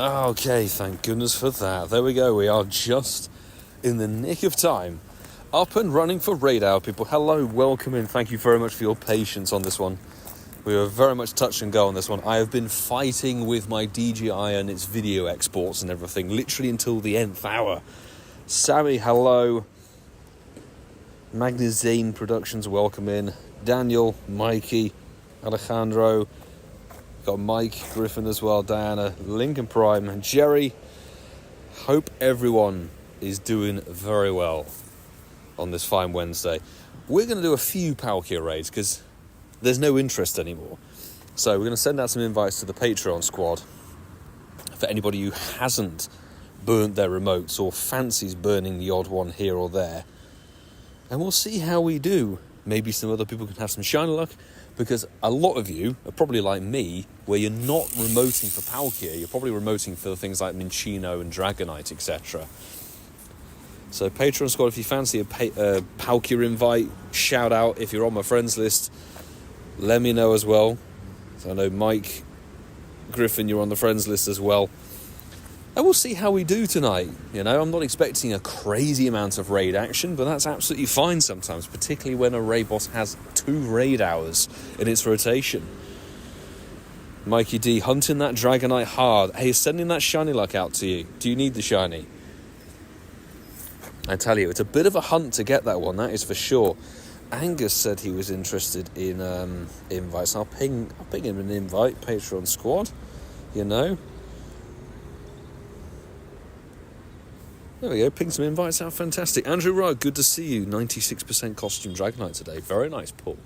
Okay, thank goodness for that. There we go. We are just in the nick of time. Up and running for Raid Hour, people. Hello, welcome in. Thank you very much for your patience on this one. We were very much touch and go on this one. I have been fighting with my DJI and its video exports and everything, literally until the nth hour. Sammy, hello. Magnazine Productions, welcome in. Daniel, Mikey, Alejandro. Got Mike, Griffin as well, Diana, Lincoln Prime, and Jerry. Hope everyone is doing very well on this fine Wednesday. We're going to do a few Palkia raids because there's no interest anymore. So we're going to send out some invites to the Patreon squad for anybody who hasn't burnt their remotes or fancies burning the odd one here or there. And we'll see how we do. Maybe some other people can have some shiny luck, because a lot of you are probably like me, where you're not remoting for Palkia, you're probably remoting for things like Minccino and Dragonite, etc. So Patreon squad, if you fancy a Palkia invite, shout out. If you're on my friends list, let me know as well. So I know Mike, Griffin, you're on the friends list as well. And we'll see how we do tonight. You know, I'm not expecting a crazy amount of raid action, but that's absolutely fine sometimes, particularly when a raid boss has 2 raid hours in its rotation. Mikey D, hunting that Dragonite hard. Hey, sending that shiny luck out to you. Do you need the shiny? I tell you, it's a bit of a hunt to get that one, that is for sure. Angus said he was interested in invites. I'll ping him an invite, Patreon squad, you know. There we go, ping some invites out, fantastic. Andrew Wright, good to see you. 96% costume Dragonite today. Very nice, Paul.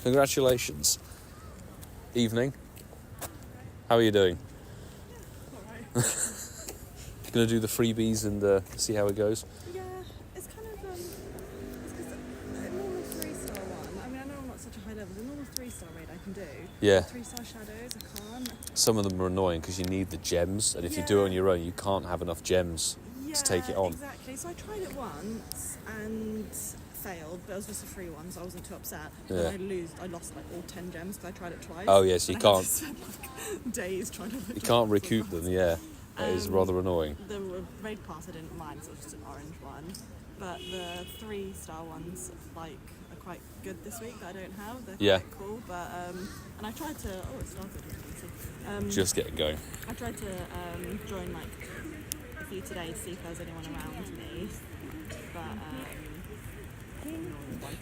Congratulations. Evening. How are you doing? Alright. Gonna do the freebies and see how it goes? Yeah, it's kind of, it's because a normal 3-star one, I mean, I know I'm not such a high level, the normal 3-star raid I can do. Yeah. 3-star shadows, I can't. Some of them are annoying because you need the gems, and if you do it on your own, you can't have enough gems to take it on. Exactly. So I tried it once and failed, but it was just a free one, so I wasn't too upset. Yeah. I lost like all 10 gems because I tried it twice. Oh yes, you can't. I spent like days trying to. You can't recoup them. Yeah, it is rather annoying. The raid pass I didn't mind, so it was just an orange one. But the 3-star ones like are quite good this week that I don't have. They're quite cool. But and I tried to. Oh, it started. Just get it going. I tried to join like you today to see if there's anyone around me, but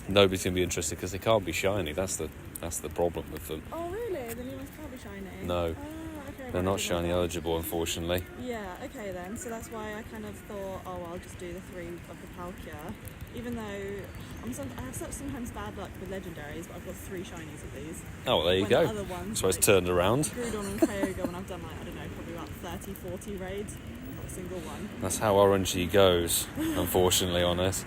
nobody's gonna be interested because they can't be shiny. That's the problem with them. Oh really? Then you must can't be shiny. No, okay, they're not shiny eligible, unfortunately. Yeah. Okay then. So that's why I kind of thought, oh, I'll just do the 3 of the Palkia, even though I have such sometimes bad luck with legendaries, but I've got 3 shinies of these. Oh, well, there you go. The other ones, so it's turned around. Groudon and Kyogre, when I've done like I don't know, probably about 30-40 raids. Single one. That's how RNG goes, unfortunately, on it.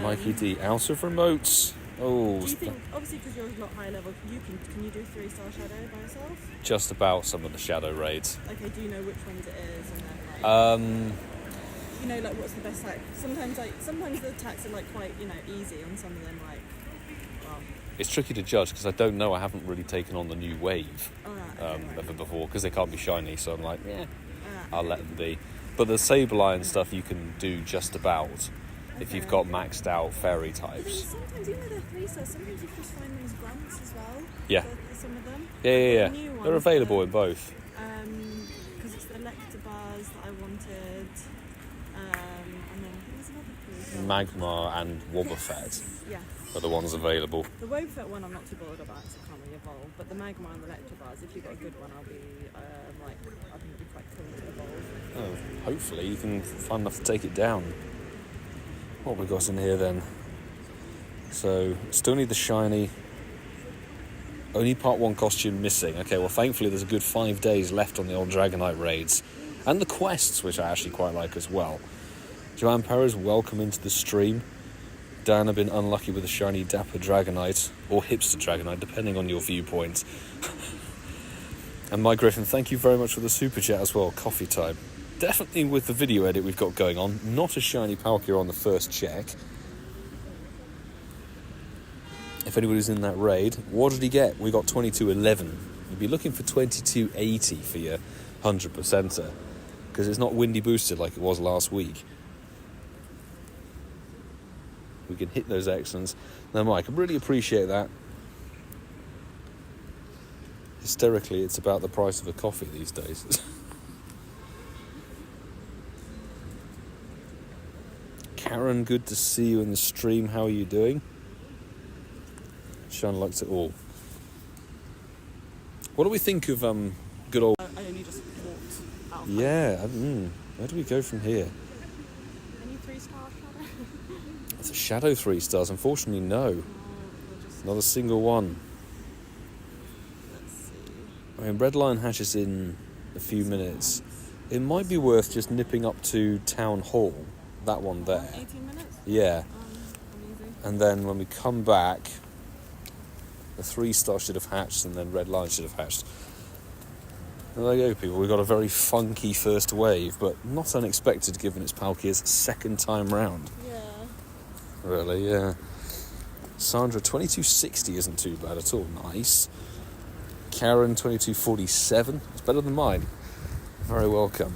Mikey D, out of remotes. Oh, do you think, obviously because you're a lot higher level, can you do 3-star shadow by yourself? just about some of the shadow raids. Okay, do you know which ones it is? And then, like, you know, like what's the best like? Sometimes the attacks are like quite easy on some of them. Like, well, it's tricky to judge because I don't know. I haven't really taken on the new wave of it before because they can't be shiny. So I'm like, I'll let them be. But the Sableye stuff you can do just about if you've got maxed out fairy types. Sometimes, even though they're 3-stars, sometimes you just find them as grunts as well. Yeah. For some of them. Yeah. They're available in both. Because it's the Electabuzz that I wanted. And then there's another 3-star. Magmar and Wobbuffet. Yes. are the ones available. The Wobefet one I'm not too bothered about because it can't really evolve, but the Magmar and the Electabuzz, if you've got a good one, I think it'd be quite cool to evolve. Oh, hopefully you can find enough to take it down. What have we got in here then? So, still need the shiny. Only part 1 costume missing. Okay, well thankfully there's a good 5 days left on the old Dragonite raids. And the quests, which I actually quite like as well. Joanne Perez, welcome into the stream. Dan, I've been unlucky with the shiny Dapper Dragonite, or Hipster Dragonite, depending on your viewpoint. And Mike Griffin, thank you very much for the super chat as well. Coffee time. Definitely with the video edit we've got going on. Not a shiny Palkia on the first check. If anybody's in that raid, what did he get? We got 2211. You'd be looking for 2280 for your 100%er, because it's not windy boosted like it was last week. We can hit those excellents. Now, Mike, I really appreciate that. Hysterically, it's about the price of a coffee these days. Karen, good to see you in the stream. How are you doing? Sean likes it all. What do we think of good old... I only just walked out. Yeah, where do we go from here? Any 3-star shadow? It's a shadow 3 stars. Unfortunately, no. Not a single one. Let's see. I mean, Red Lion hatches in a few minutes. It might be worth just nipping up to Town Hall. That one there. 18 minutes? Yeah. Amazing. And then when we come back, the 3-star should have hatched, and then Red Lion should have hatched. And there you go, people. We've got a very funky first wave, but not unexpected given it's Palkia's second time round. Yeah. Really, yeah. Sandra, 2260 isn't too bad at all. Nice. Karen, 2247. It's better than mine. Very welcome.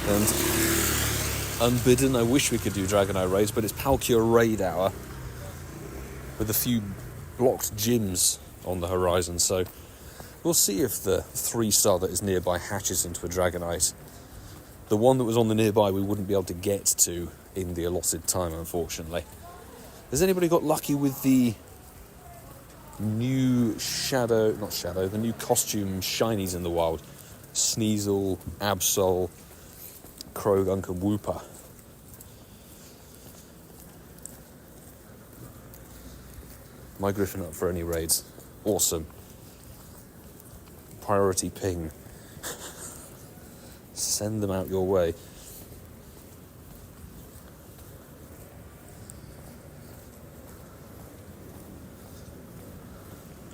And unbidden, I wish we could do Dragonite raids, but it's Palkia Raid hour with a few blocked gyms on the horizon, so we'll see if the 3-star that is nearby hatches into a Dragonite. The one that was on the nearby we wouldn't be able to get to in the allotted time, unfortunately. Has anybody got lucky with the new the new costume shinies in the wild? Sneasel, Absol, Krogunk and Wooper. My Griffin up for any raids. Awesome. Priority ping. Send them out your way.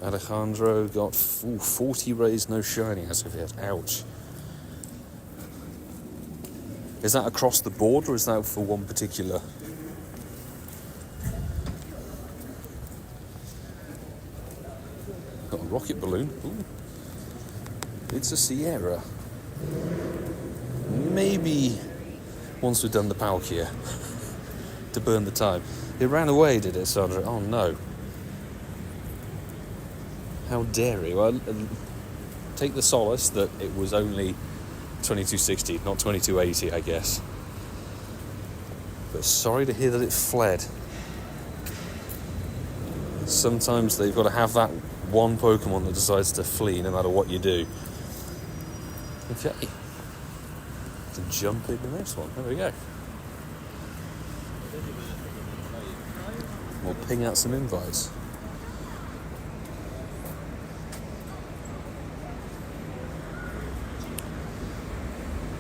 Alejandro got 40 raids, no shiny as of yet. Ouch. Is that across the board, or is that for one particular? Got a rocket balloon. Ooh. It's a Sierra. Maybe once we've done the Palkia to burn the time. It ran away, did it, Sandra? Oh no. How dare he? Well, take the solace that it was only 2260, not 2280, I guess. But sorry to hear that it fled. Sometimes they've got to have that one Pokemon that decides to flee no matter what you do. Okay. To jump in the next one. There we go. We'll ping out some invites.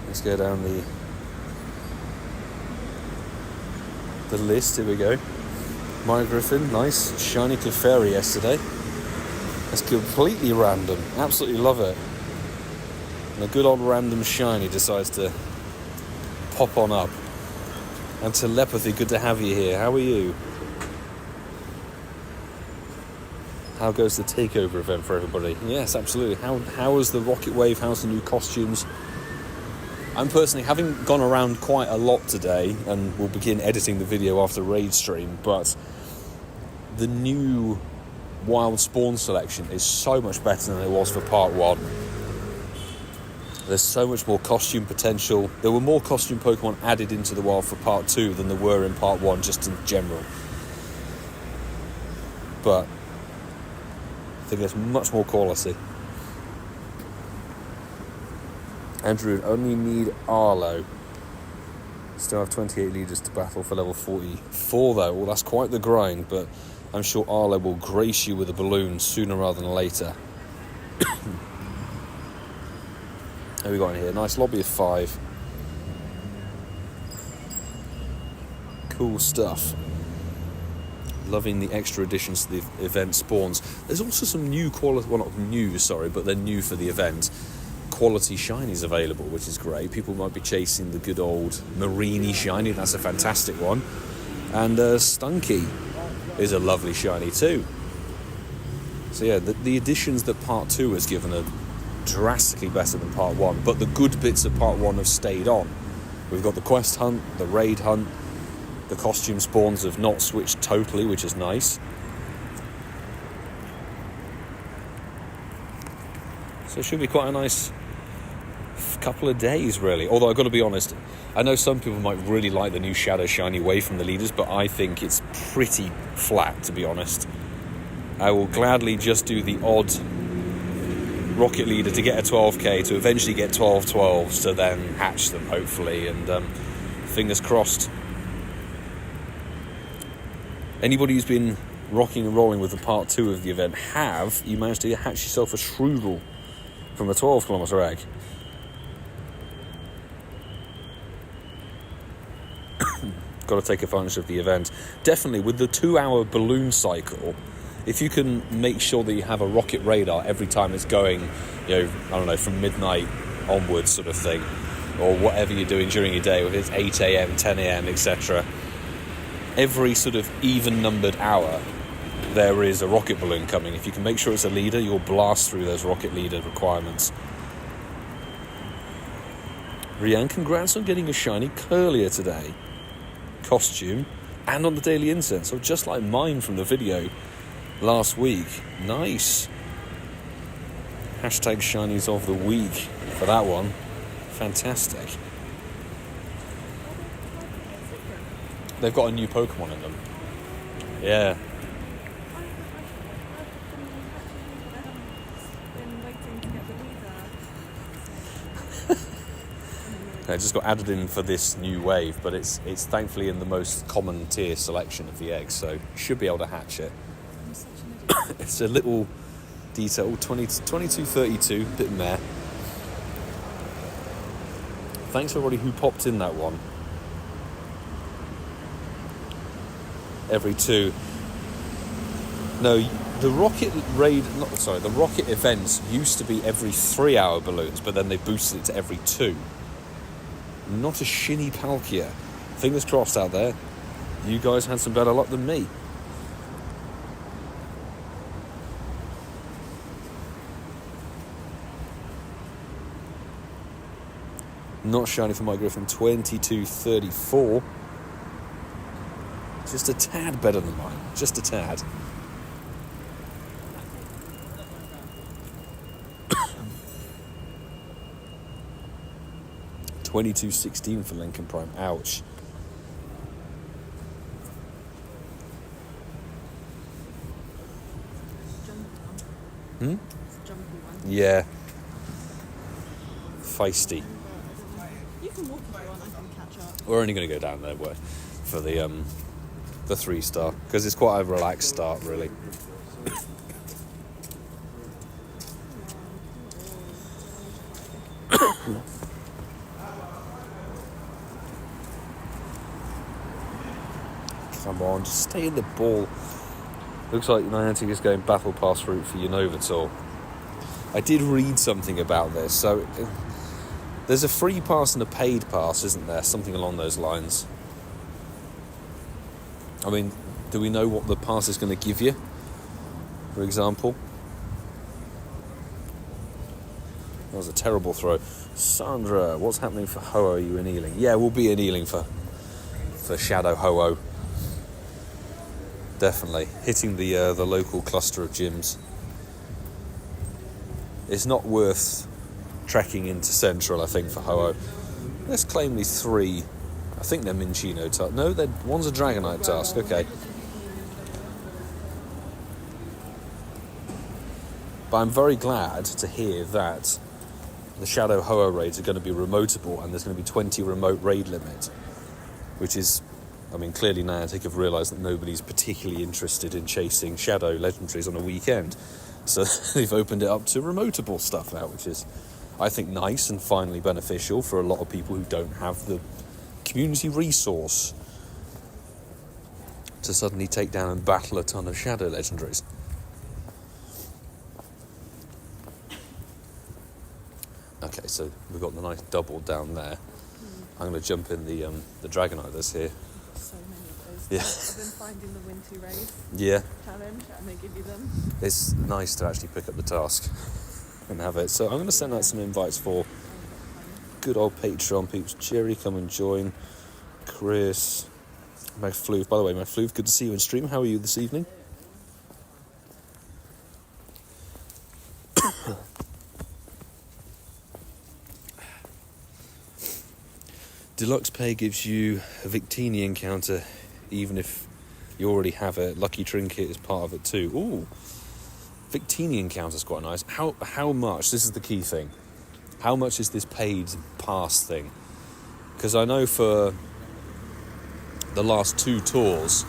Let's go down the list. Here we go. Maya Griffin, nice. Shiny Clefairy yesterday. That's completely random. Absolutely love it. And a good old random shiny decides to pop on up. And Telepathy, good to have you here. How are you? How goes the takeover event for everybody? Yes, absolutely. How is the rocket wave? How's the new costumes? I'm personally, having gone around quite a lot today, and we'll begin editing the video after raid stream, but the new wild spawn selection is so much better than it was for part 1. There's so much more costume potential. There were more costume Pokemon added into the wild for Part 2 than there were in Part 1, just in general. But I think there's much more quality. Andrew, only need Arlo. Still have 28 leaders to battle for level 44 though. Well, that's quite the grind, but I'm sure Arlo will grace you with a balloon sooner rather than later. What have we got in here? Nice lobby of 5. Cool stuff. Loving the extra additions to the event spawns. There's also some new quality, well not new, sorry, but they're new for the event. Quality shinies available, which is great. People might be chasing the good old Marini shiny, that's a fantastic one. And Stunky is a lovely shiny too. So yeah, the additions that Part 2 has given are drastically better than Part 1, but the good bits of Part 1 have stayed on. We've got the quest hunt, the raid hunt, the costume spawns have not switched totally, which is nice. So it should be quite a nice couple of days, really. Although I've got to be honest, I know some people might really like the new Shadow Shiny away from the leaders, but I think it's pretty flat, to be honest. I will gladly just do the odd rocket leader to get a 12k, to eventually get 12 12s, to then hatch them, hopefully, and fingers crossed. Anybody who's been rocking and rolling with the Part 2 of the event, you managed to hatch yourself a Shroodle from a 12-kilometre egg? Got to take advantage of the event. Definitely, with the 2-hour balloon cycle, if you can make sure that you have a rocket radar every time it's going, I don't know, from midnight onwards sort of thing, or whatever you're doing during your day, whether it's 8 a.m, 10 a.m, etc., every sort of even-numbered hour, there is a rocket balloon coming. If you can make sure it's a leader, you'll blast through those rocket leader requirements. Rian, congrats on getting a shiny Curlier today. Costume, and on the daily incense. So just like mine from the video last week. Nice. Hashtag shinies of the week for that one. Fantastic. They've got a new Pokemon in them. Yeah. It just got added in for this new wave, but it's thankfully in the most common tier selection of the eggs, so you should be able to hatch it. It's a little detail, 2232, bit meh. Thanks for everybody who popped in that one. Every 2. No, the rocket raid, the rocket events used to be every 3-hour balloons, but then they boosted it to every 2. Not a shinny Palkia. Fingers crossed out there. You guys had some better luck than me. Not shiny for my Griffin, 2234. Just a tad better than mine. Just a tad. $22.16 for Lincoln Prime. Ouch. It's a jumpy one. Yeah. Feisty. You can walk if you want, I can catch up. We're only going to go down there for the 3-star, because it's quite a relaxed start, really. Come on, just stay in the ball. Looks like Niantic is going Battle Pass route for Unova. I did read something about this. So there's a free pass and a paid pass, isn't there? Something along those lines. I mean, do we know what the pass is going to give you, for example? That was a terrible throw. Sandra, what's happening for Ho-Oh? Are you annealing? Yeah, we'll be annealing for Shadow Ho-Oh. Definitely. Hitting the local cluster of gyms. It's not worth trekking into Central, I think, for Ho-Oh. Let's claim these 3. I think they're Minchino tasks. No, one's a Dragonite task. Okay. But I'm very glad to hear that the Shadow Ho-Oh raids are going to be remotable, and there's going to be 20 remote raid limit, which is, I mean, clearly Niantic have realised that nobody's particularly interested in chasing Shadow legendaries on a weekend. So they've opened it up to remotable stuff now, which is, I think, nice and finally beneficial for a lot of people who don't have the community resource to suddenly take down and battle a ton of Shadow legendaries. Okay, so we've got the nice double down there. I'm going to jump in the Dragonite that's here. So many of those. Yeah. I've been finding the Winty Race challenge, and they give you them. It's nice to actually pick up the task and have it. So I'm going to send out some invites for good old Patreon peeps. Jerry, come and join. Chris, McFloof. By the way, McFloof, good to see you in stream. How are you this evening? Deluxe Pay gives you a Victini encounter, even if you already have a Lucky Trinket as part of it too. Ooh, Victini encounter's quite nice. How much? This is the key thing. How much is this paid pass thing? Because I know for the last 2 tours,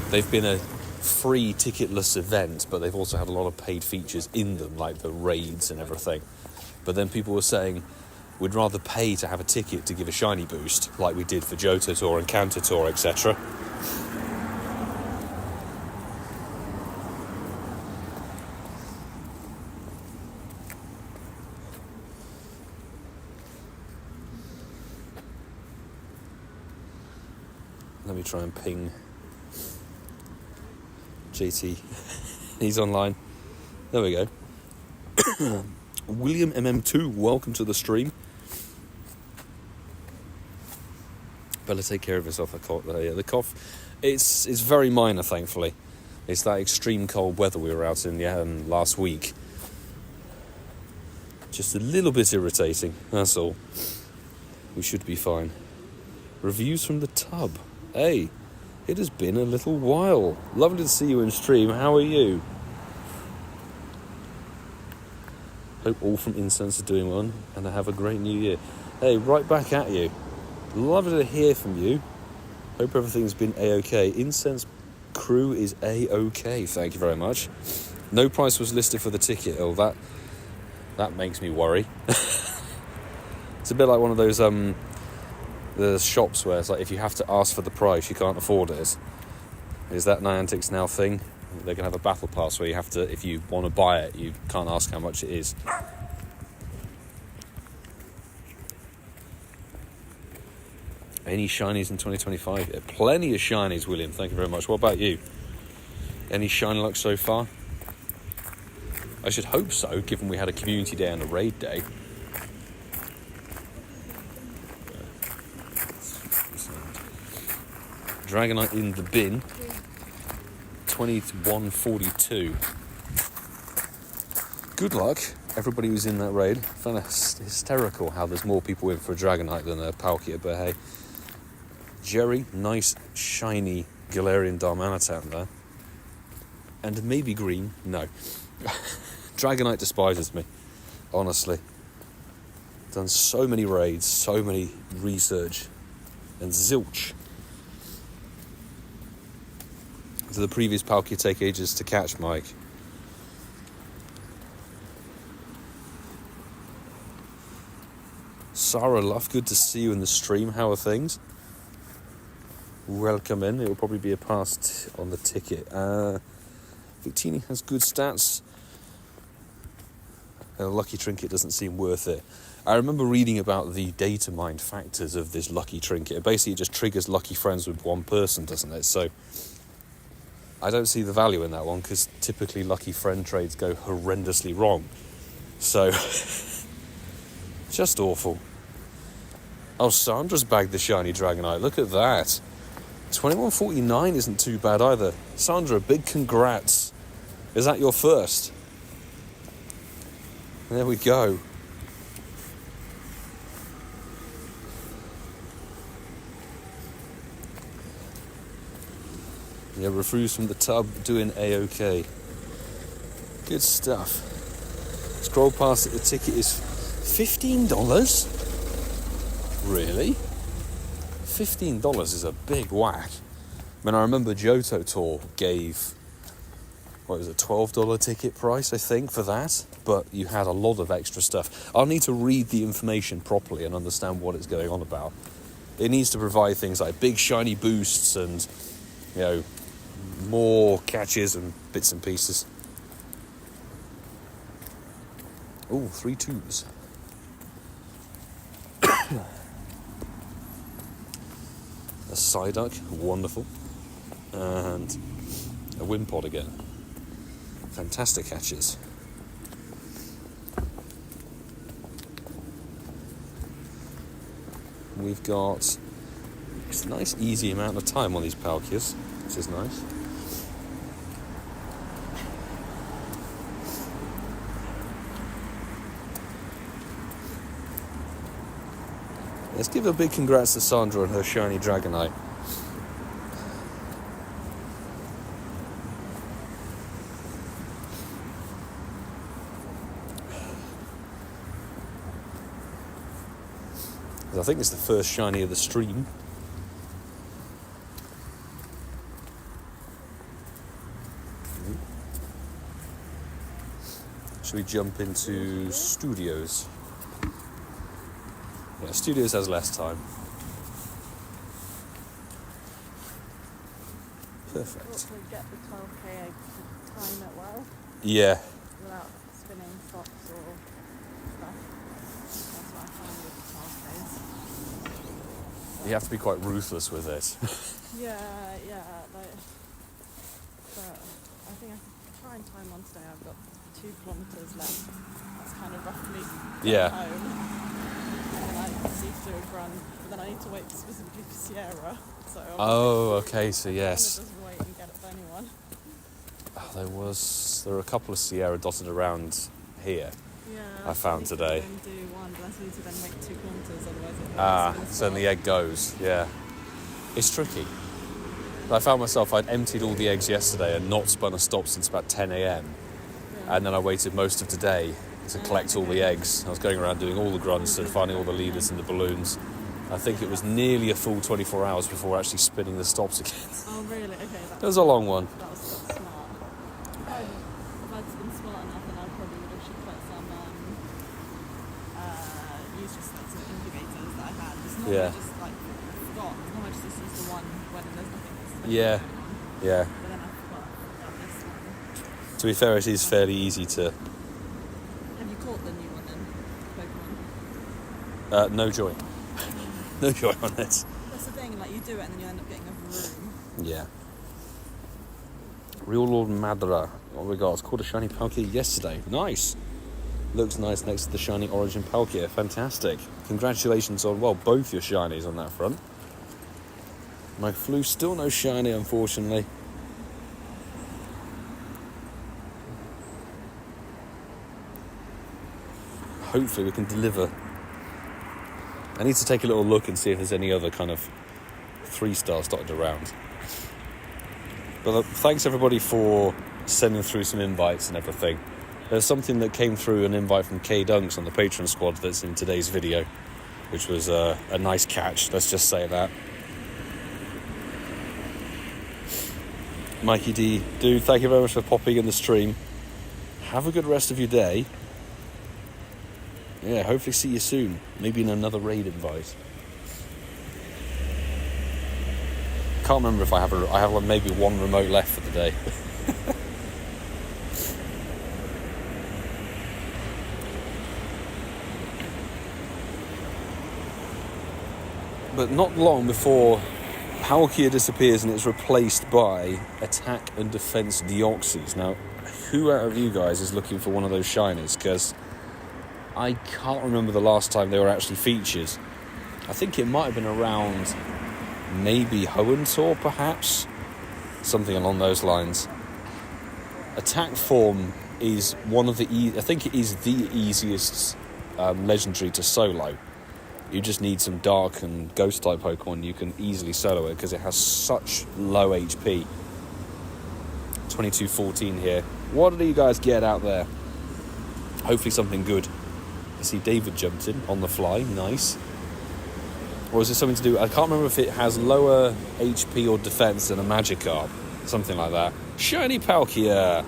they've been a free ticketless event, but they've also had a lot of paid features in them, like the raids and everything. But then people were saying, we'd rather pay to have a ticket to give a shiny boost, like we did for Johto Tour and Kanto Tour, etc. Let me try and ping JT. He's online. There we go. William MM2, welcome to the stream. Better take care of yourself. The cough, it's very minor, thankfully. It's that extreme cold weather we were out in last week. Just a little bit irritating, that's all. We should be fine. Reviews from the tub. Hey, it has been a little while. Lovely to see you in stream. How are you? Hope all from Incense are doing well and have a great new year. Hey, right back at you. Lovely to hear from you. Hope everything's been a-okay. Incense crew is a-okay. Thank you very much. No price was listed for the ticket. Oh, that makes me worry. It's a bit like one of those the shops where it's like if you have to ask for the price, you can't afford it. Is that Niantic's now thing? They're going to have a battle pass where you have to, if you want to buy it, you can't ask how much it is. Any shinies in 2025? Yeah, plenty of shinies, William. Thank you very much. What about you? Any shiny luck so far? I should hope so, given we had a community day and a raid day. Dragonite in the bin. 2142. Good luck, everybody who's in that raid. I found it hysterical how there's more people in for a Dragonite than a Palkia, but hey. Jerry, nice, shiny Galarian Darmanitan there. And maybe green. No. Dragonite despises me, honestly. Done so many raids, so many research, and zilch. To the previous Palkia take ages to catch, Mike. Sarah Luff, good to see you in the stream. How are things? Welcome in. It will probably be a pass on the ticket. Victini has good stats. A Lucky Trinket doesn't seem worth it. I remember reading about the data mined factors of this Lucky Trinket. Basically, it just triggers lucky friends with one person, doesn't it? So I don't see the value in that one because typically lucky friend trades go horrendously wrong. So just awful. Oh, Sandra's bagged the shiny Dragonite. Look at that. 2149 isn't too bad either. Sandra, big congrats. Is that your first? There we go. Yeah, reviews from the tub doing A-OK. Good stuff. Scroll past it, the ticket is $15? Really? $15 is a big whack. I mean, I remember Johto Tour gave, what was it, $12 ticket price, I think, for that. But you had a lot of extra stuff. I'll need to read the information properly and understand what it's going on about. It needs to provide things like big shiny boosts and, you know, more catches and bits and pieces. Oh, 3 2s. A Psyduck, wonderful. And a Wimpod again. Fantastic catches. We've got just a nice easy amount of time on these Palkias, which is nice. Let's give a big congrats to Sandra and her shiny Dragonite. I think it's the first shiny of the stream. Should we jump into Studios? Yeah, Studios has less time. Perfect. Hopefully get the 12k egg to time it well. Yeah. Without spinning stops or stuff. That's what I find with the 12ks. You have to be quite ruthless with it. Yeah, like, but I think I can try and time one today. I've got 2 kilometres left. That's kind of roughly home. And then I need to do a grunt, but then I need to wait specifically for Sierra. So Okay, so yes. Kind of just wait and get it for anyone. There were a couple of Sierra dotted around here. Yeah, I found today. Do one, but I need to then wait 2 kilometres, otherwise So then the egg goes, yeah. It's tricky. I found myself, I'd emptied all the eggs yesterday and not spun a stop since about 10 a.m. Yeah. And then I waited most of today to collect all the eggs. I was going around doing all the grunts and finding all the leaders and the balloons. I think it was nearly a full 24 hours before actually spinning the stops again. Oh, really? Okay. It was a long one. That was smart. If I'd been smart enough, then I probably would have should put some, used just like some indicators that I had. Just not just like forgot. Not I just used the one when there's nothing. Yeah. But then I forgot about this one. To be fair, it is fairly easy to... Have you caught the new one then? Pokemon? No joy. No joy on it. That's the thing, like you do it and then you end up getting a room. Yeah. Real Lord Madra. What we got? It's called a shiny Palkia yesterday. Nice. Looks nice next to the shiny Origin Palkia. Fantastic. Congratulations on, well, both your shinies on that front. My Flu still no shiny, unfortunately. Hopefully we can deliver. I need to take a little look and see if there's any other kind of 3-stars dotted around. But thanks everybody for sending through some invites and everything. There's something that came through, an invite from K Dunks on the Patreon squad that's in today's video, which was a nice catch, let's just say that. Mikey D, dude, thank you very much for popping in the stream. Have a good rest of your day. Yeah, hopefully see you soon. Maybe in another raid invite. Can't remember if I have maybe one remote left for the day. But not long before Palkia disappears and it's replaced by Attack and Defense Deoxys. Now, who out of you guys is looking for one of those shinies? Because I can't remember the last time they were actually featured. I think it might have been around maybe Hoenn perhaps? Something along those lines. Attack form is one of the... I think it is the easiest legendary to solo. You just need some dark and ghost type Pokemon. You can easily solo it because it has such low HP. 2214 here. What do you guys get out there? Hopefully something good. I see David jumped in on the fly. Nice. Or is it something to do... I can't remember if it has lower HP or defense than a Magikarp. Something like that. Shiny Palkia.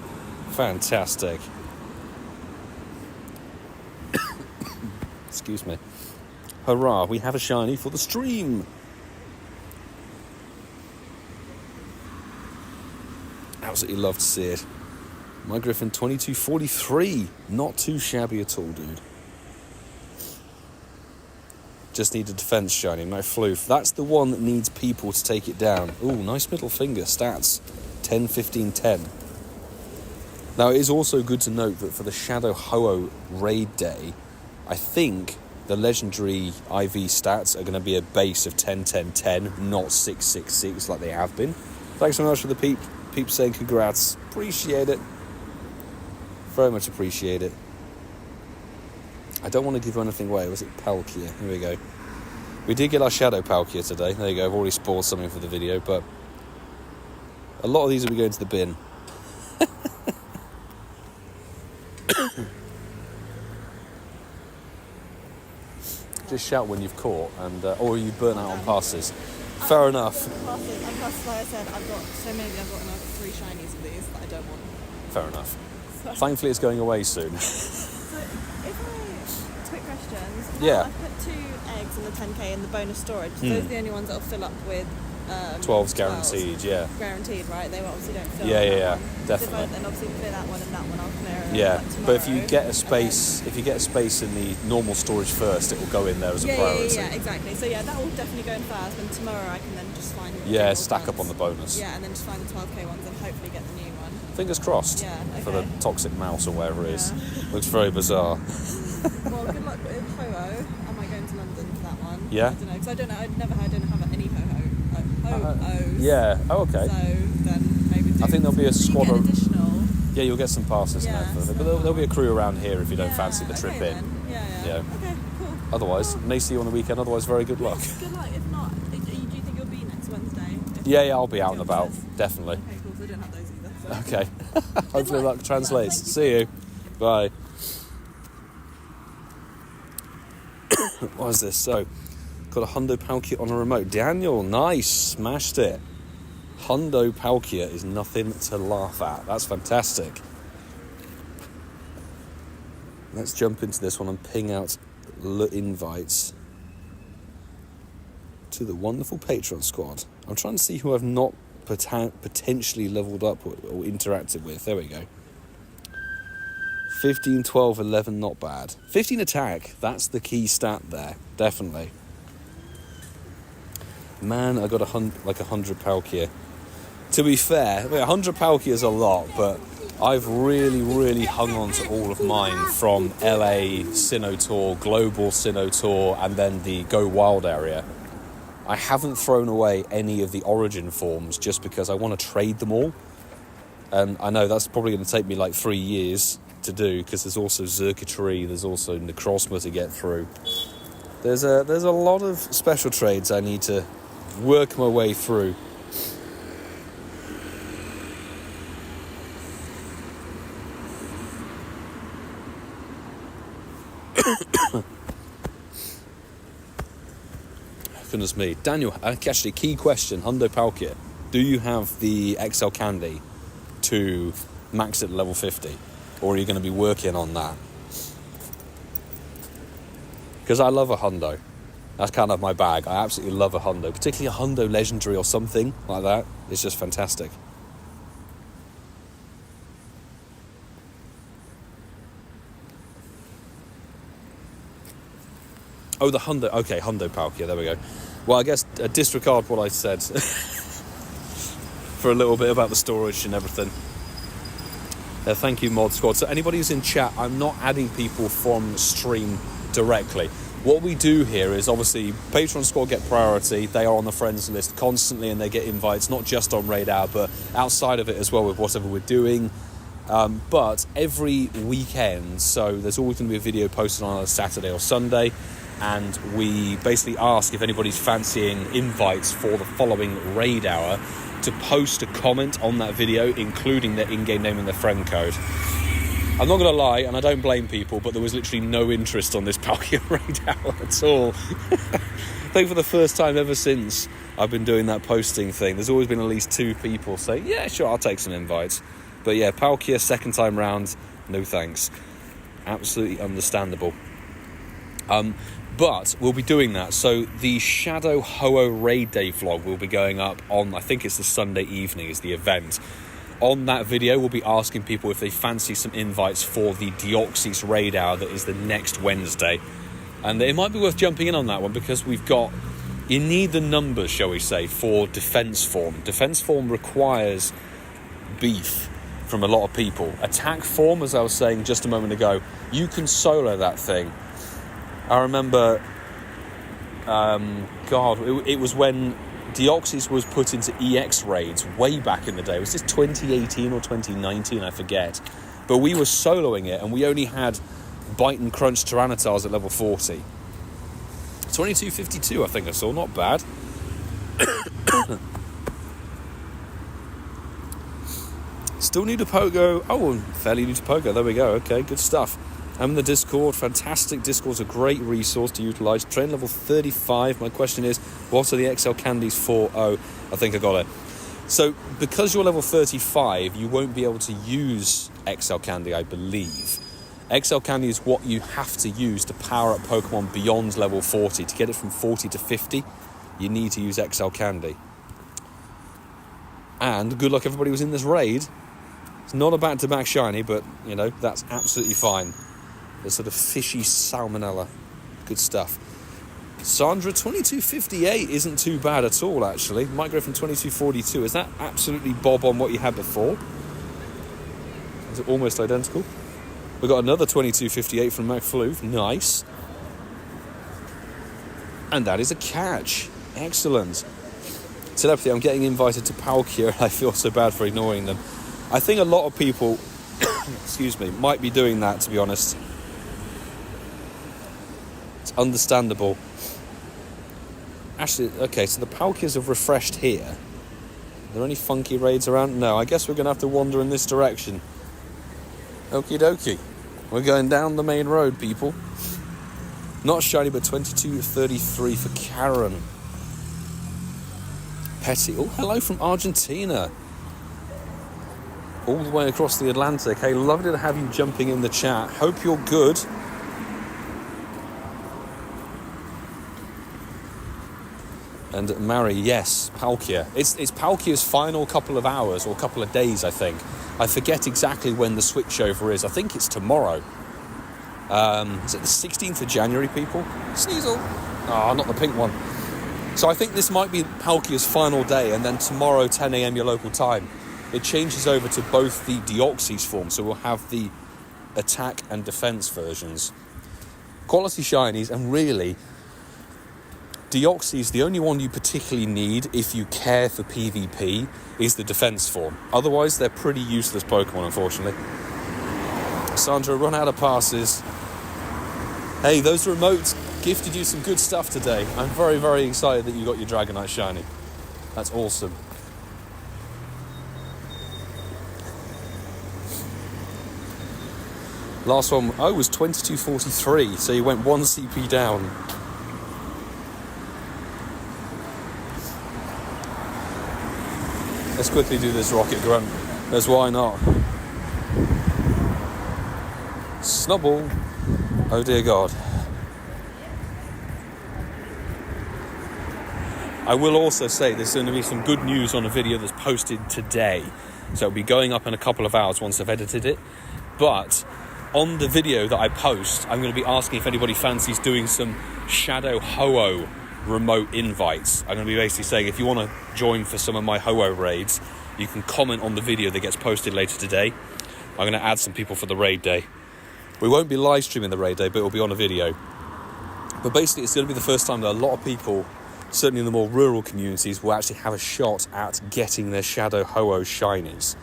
Fantastic. Excuse me. Hurrah, we have a shiny for the stream. Absolutely love to see it. My Griffin 2243. Not too shabby at all, dude. Just need a defense shiny. My Floof. That's the one that needs people to take it down. Ooh, nice middle finger. Stats. 10, 15, 10. Now, it is also good to note that for the Shadow Ho-Oh raid day, I think the legendary IV stats are going to be a base of 10, 10, 10, not 6, 6, 6 like they have been. Thanks so much for the peeps saying congrats. Appreciate it. Very much appreciate it. I don't want to give anything away. Was it Palkia? Here we go. We did get our Shadow Palkia today. There you go. I've already spoiled something for the video, but a lot of these will be going to the bin. Just shout when you've caught, and or you burn out on passes. Fair enough. And plus, like I said, I've got another 3 shinies of these that I don't want. Fair enough. So, Thankfully, it's going away soon. so quick questions. Yeah. I put 2 eggs in the 10k in the bonus storage. So those are the only ones that will fill up with 12's guaranteed, yeah. Guaranteed, right? They obviously don't fill Yeah, that one. definitely. So then obviously clear that one and that one I'll clear. Yeah, like but if you tomorrow, get a space, in the normal storage first, it will go in there as a priority. Yeah, exactly. So yeah, that will definitely go in first, and tomorrow I can then just find the Yeah, general stack up ones. on the bonus. Yeah, and then just find the 12k ones and hopefully get the new one. Fingers crossed. Yeah, okay. For the toxic mouse or whatever it is. Yeah. Looks very bizarre. Well, good luck with Ho-Oh. Am I going to London for that one? Yeah. I don't know, because I don't have any Ho-Ohs. Yeah. Oh, okay. So then maybe I think there'll be a squad you get of... additional. Yeah, you'll get some passes and everything. But there'll be a crew around here if you don't Yeah, fancy the trip okay in. then. Yeah. Okay, cool. Otherwise, may see you on the weekend. Otherwise, very good luck. Good luck. If not, do you think you'll be next Wednesday? Yeah, I'll be out and about. Definitely. Okay, cool. So I don't have those either. So. Okay. Hopefully luck translates. See you. Bye. What is this? So, got a hundo Palkia on a remote. Daniel, nice. Smashed it. Hundo Palkia is nothing to laugh at. That's fantastic. Let's jump into this one and ping out invites to the wonderful Patreon squad. I'm trying to see who I've not potentially leveled up or interacted with. There we go. 15, 12, 11, not bad. 15 attack, that's the key stat there, definitely. Man, I got 100 Palkia. To be fair, 100 Palkia is a lot, but I've really hung on to all of mine from LA Sinnoh Tour, Global Sinnoh Tour, and then the Go Wild area. I haven't thrown away any of the Origin forms just because I want to trade them all. And I know that's probably going to take me like 3 years to do, because there's also Xurkitree, there's also Necrozma to get through. There's a lot of special trades I need to work my way through. Goodness me. Daniel, actually, key question, Hundo Palkia. Do you have the XL Candy to max it at level 50? Or are you going to be working on that? Because I love a hundo. That's kind of my bag. I absolutely love a hundo. Particularly a hundo legendary or something like that. It's just fantastic. Oh, the hundo. Okay, hundo Palkia. There we go. Well, I guess disregard what I said for a little bit about the storage and everything. Thank you, Mod Squad. So anybody who's in chat, I'm not adding people from stream directly. What we do here is obviously Patreon Squad get priority. They are on the friends list constantly and they get invites, not just on Raid Hour, but outside of it as well with whatever we're doing. But every weekend, so there's always going to be a video posted on a Saturday or Sunday, and we basically ask if anybody's fancying invites for the following Raid Hour. to post a comment on that video, including their in-game name and their friend code. I'm not going to lie, and I don't blame people, but there was literally no interest on this Palkia Raid at all. I think for the first time ever since I've been doing that posting thing, there's always been at least 2 people say, yeah, sure, I'll take some invites. But yeah, Palkia, second time round, no thanks. Absolutely understandable. But we'll be doing that. So the Shadow Ho-Oh Raid Day vlog will be going up on, I think it's the Sunday evening is the event. On that video, we'll be asking people if they fancy some invites for the Deoxys Raid Hour that is the next Wednesday. And it might be worth jumping in on that one because you need the numbers, shall we say, for Defense Form. Defense Form requires beef from a lot of people. Attack Form, as I was saying just a moment ago, you can solo that thing. I remember, it was when Deoxys was put into EX raids way back in the day. Was this 2018 or 2019? I forget. But we were soloing it, and we only had Bite and Crunch Tyrannitars at level 40. 2252, I think I saw. Not bad. Still new to Pogo. Oh, fairly new to Pogo. There we go. Okay, good stuff. I'm in the Discord. Fantastic. Discord's a great resource to utilise. Train level 35. My question is, what are the XL candies for? Oh, I think I got it. So, because you're level 35, you won't be able to use XL candy, I believe. XL candy is what you have to use to power up Pokemon beyond level 40. To get it from 40 to 50, you need to use XL candy. And good luck everybody who's in this raid. It's not a back-to-back shiny, but, you know, that's absolutely fine. The sort of fishy salmonella. Good stuff. Sandra, 2258 isn't too bad at all, actually. Might go from 2242. Is that absolutely bob on what you had before? Is it almost identical? We've got another 2258 from McFloof. Nice. And that is a catch. Excellent. Telepathy, I'm getting invited to Palkia. I feel so bad for ignoring them. I think a lot of people, excuse me, might be doing that, to be honest. It's understandable. Actually, okay, so the Palkias have refreshed here. Are there any funky raids around? No, I guess we're going to have to wander in this direction. Okie dokie. We're going down the main road, people. Not shiny, but 2233 for Karen. Petty. Oh, hello from Argentina. All the way across the Atlantic. Hey, lovely to have you jumping in the chat. Hope you're good. And Mary, yes, Palkia. It's Palkia's final couple of hours or couple of days, I think. I forget exactly when the switchover is. I think it's tomorrow. Is it the 16th of January, people? Sneasel. Oh, not the pink one. So I think this might be Palkia's final day, and then tomorrow, 10 a.m. your local time, it changes over to both the Deoxys form, so we'll have the attack and defense versions. Quality shinies, and really, Deoxys, the only one you particularly need if you care for PvP is the defense form. Otherwise, they're pretty useless Pokemon, unfortunately. Sandra, run out of passes. Hey, those remotes gifted you some good stuff today. I'm very, very excited that you got your Dragonite shiny. That's awesome. Last one, was 2243, so you went 1 CP down. Let's quickly do this rocket grunt, as why not? Snubble. Oh dear God. I will also say there's going to be some good news on a video that's posted today. So it'll be going up in a couple of hours once I've edited it. But on the video that I post, I'm going to be asking if anybody fancies doing some Shadow Ho-Oh remote invites. I'm going to be basically saying if you want to join for some of my Ho-Oh raids, you can comment on the video that gets posted later today. I'm going to add some people for the raid day. We won't be live streaming the raid day, but it'll be on a video. But basically, it's going to be the first time that a lot of people, certainly in the more rural communities, will actually have a shot at getting their Shadow Ho-Oh shinies.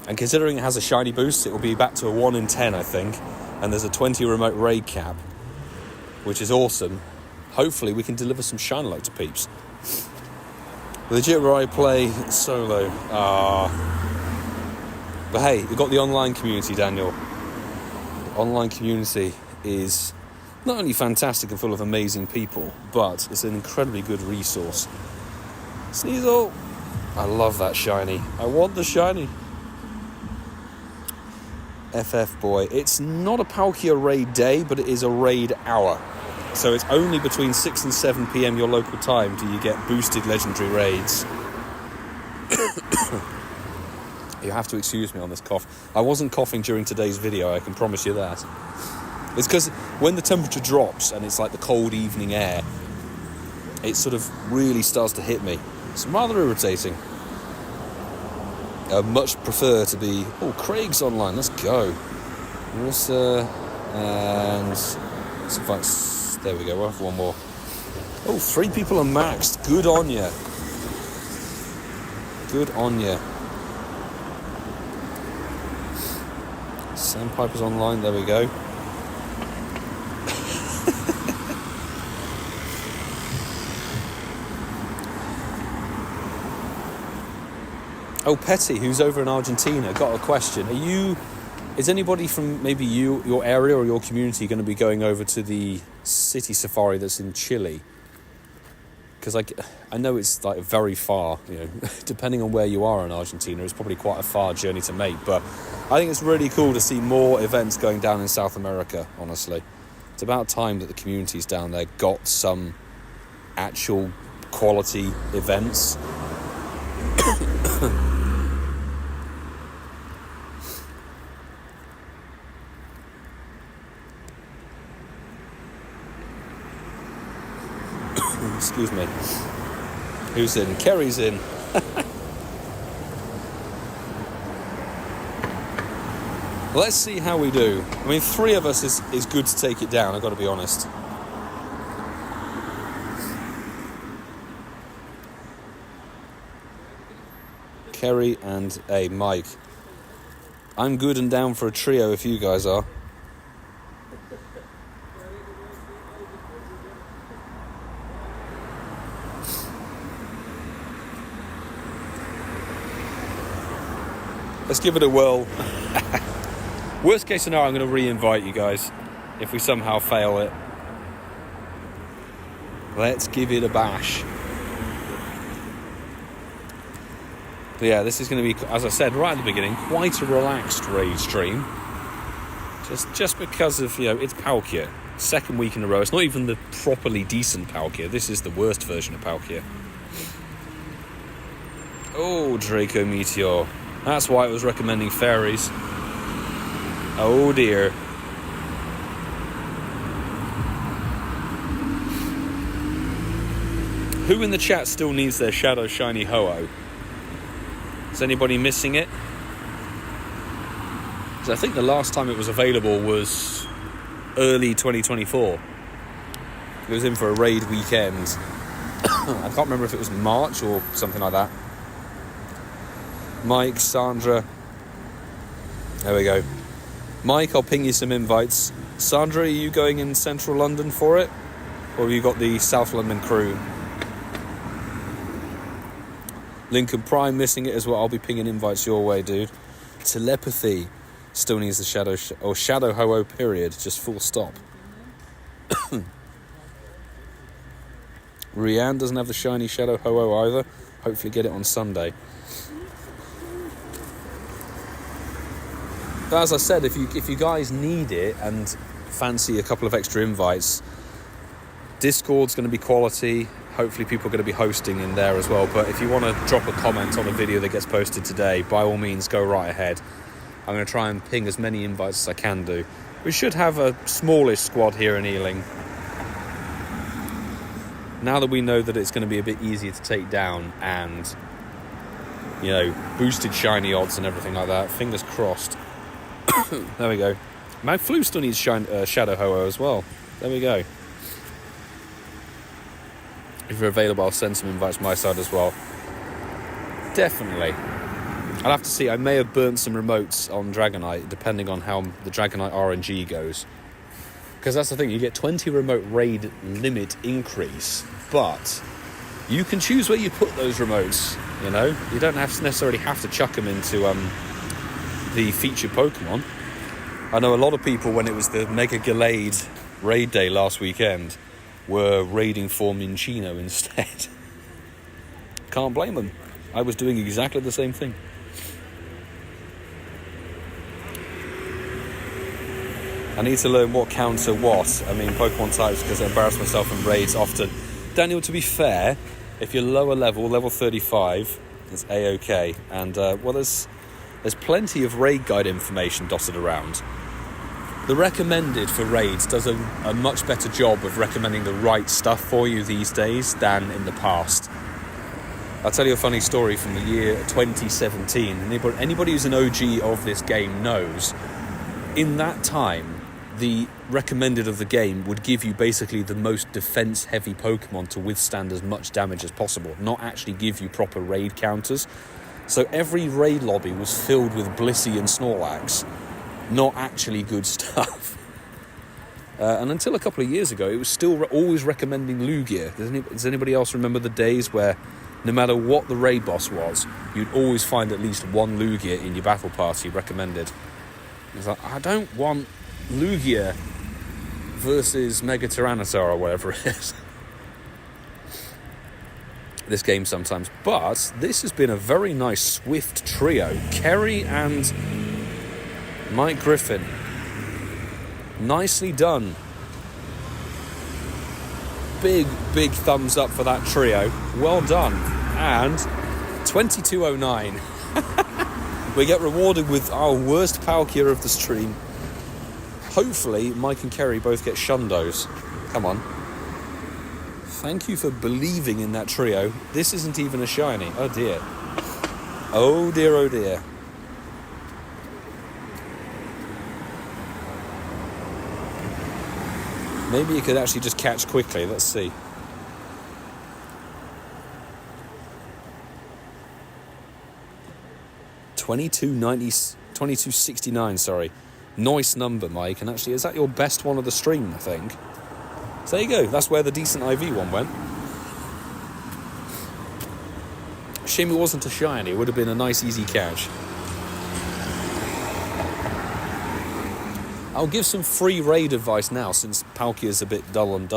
And considering it has a shiny boost, it will be back to a 1 in 10, I think. And there's a 20 remote raid cap, which is awesome. Hopefully we can deliver some shine luck to peeps. Legit where I play solo. But hey, you've got the online community, Daniel. The online community is not only fantastic and full of amazing people, but it's an incredibly good resource. Sneasel! I love that shiny. I want the shiny. FF boy. It's not a Palkia Raid day, but it is a raid hour. So it's only between 6 and 7 p.m. your local time do you get boosted legendary raids. You have to excuse me on this cough. I wasn't coughing during today's video, I can promise you that. It's because when the temperature drops and it's like the cold evening air, it sort of really starts to hit me. It's rather irritating. I much prefer to be... Oh, Craig's online, let's go. Marissa and... There we go, we'll have one more. Oh, 3 people are maxed. Good on ya. Good on ya. Sandpiper's online, there we go. Oh, Petty, who's over in Argentina, got a question. Is anybody from maybe your area or your community going to be going over to the city safari that's in Chile? Because I know it's like very far, depending on where you are in Argentina, it's probably quite a far journey to make. But I think it's really cool to see more events going down in South America, honestly. It's about time that the communities down there got some actual quality events. Excuse me. Who's in? Kerry's in. Let's see how we do. I mean, 3 of us is good to take it down, I've got to be honest. Kerry and Mike. I'm good and down for a trio if you guys are. Let's give it a whirl. Worst case scenario, I'm going to re-invite you guys if we somehow fail it. Let's give it a bash. But yeah, this is going to be, as I said right at the beginning, quite a relaxed raid stream. Just because of, it's Palkia. 2nd week in a row. It's not even the properly decent Palkia. This is the worst version of Palkia. Oh, Draco Meteor. That's why it was recommending fairies. Oh dear. Who in the chat still needs their Shadow Shiny Ho-Oh? Is anybody missing it? So I think the last time it was available was early 2024. It was in for a raid weekend. I can't remember if it was March or something like that. Mike, Sandra. There we go. Mike, I'll ping you some invites. Sandra, are you going in central London for it? Or have you got the South London crew? Lincoln Prime missing it as well. I'll be pinging invites your way, dude. Telepathy still needs the Shadow Ho-Oh period. Just full stop. Rianne doesn't have the shiny Shadow Ho-Oh either. Hopefully get it on Sunday. But as I said, if you guys need it and fancy a couple of extra invites, Discord's going to be quality. Hopefully people are going to be hosting in there as well. But if you want to drop a comment on a video that gets posted today, by all means, go right ahead. I'm going to try and ping as many invites as I can do. We should have a smallish squad here in Ealing. Now that we know that it's going to be a bit easier to take down and, boosted shiny odds and everything like that, fingers crossed. There we go. Magflu still needs Shadow Ho-Oh as well. There we go. If you're available, I'll send some invites my side as well. Definitely. I'll have to see. I may have burnt some remotes on Dragonite, depending on how the Dragonite RNG goes. Because that's the thing, you get 20 remote raid limit increase, but You can choose where you put those remotes, you know. You don't necessarily have to chuck them into the featured Pokemon. I know a lot of people, when it was the Mega Gallade raid day last weekend, were raiding for Minchino instead. Can't blame them. I was doing exactly the same thing. I need to learn what counter what. I mean, Pokemon types, because I embarrass myself in raids often. Daniel, to be fair, if you're lower level 35, it's A-OK. And, well, there's plenty of raid guide information dotted around. The recommended for raids does a much better job of recommending the right stuff for you these days than in the past. I'll tell you a funny story from the year 2017. Anybody who's an OG of this game knows, in that time, the recommended of the game would give you basically the most defense-heavy Pokemon to withstand as much damage as possible, not actually give you proper raid counters. So every raid lobby was filled with Blissey and Snorlax. Not actually good stuff. And until a couple of years ago, it was still always recommending Lugia. Does anybody else remember the days where no matter what the raid boss was, you'd always find at least one Lugia in your battle party recommended? It's like, I don't want Lugia versus Mega Tyranitar or whatever it is. This game sometimes. But this has been a very nice swift trio. Kerry and Mike Griffin. Nicely done. Big thumbs up for that trio. Well done. And 2209. We get rewarded with our worst Palkia of the stream. Hopefully, Mike and Kerry both get shundos. Come on. Thank you for believing in that trio. This isn't even a shiny. Oh dear. Oh dear, oh dear. Maybe you could actually just catch quickly. Let's see. $22.69, sorry. Nice number, Mike. And actually, is that your best one of the stream, I think? So there you go. That's where the decent IV one went. Shame it wasn't a shiny. It would have been a nice, easy catch. I'll give some free raid advice now, since Palkia's a bit done and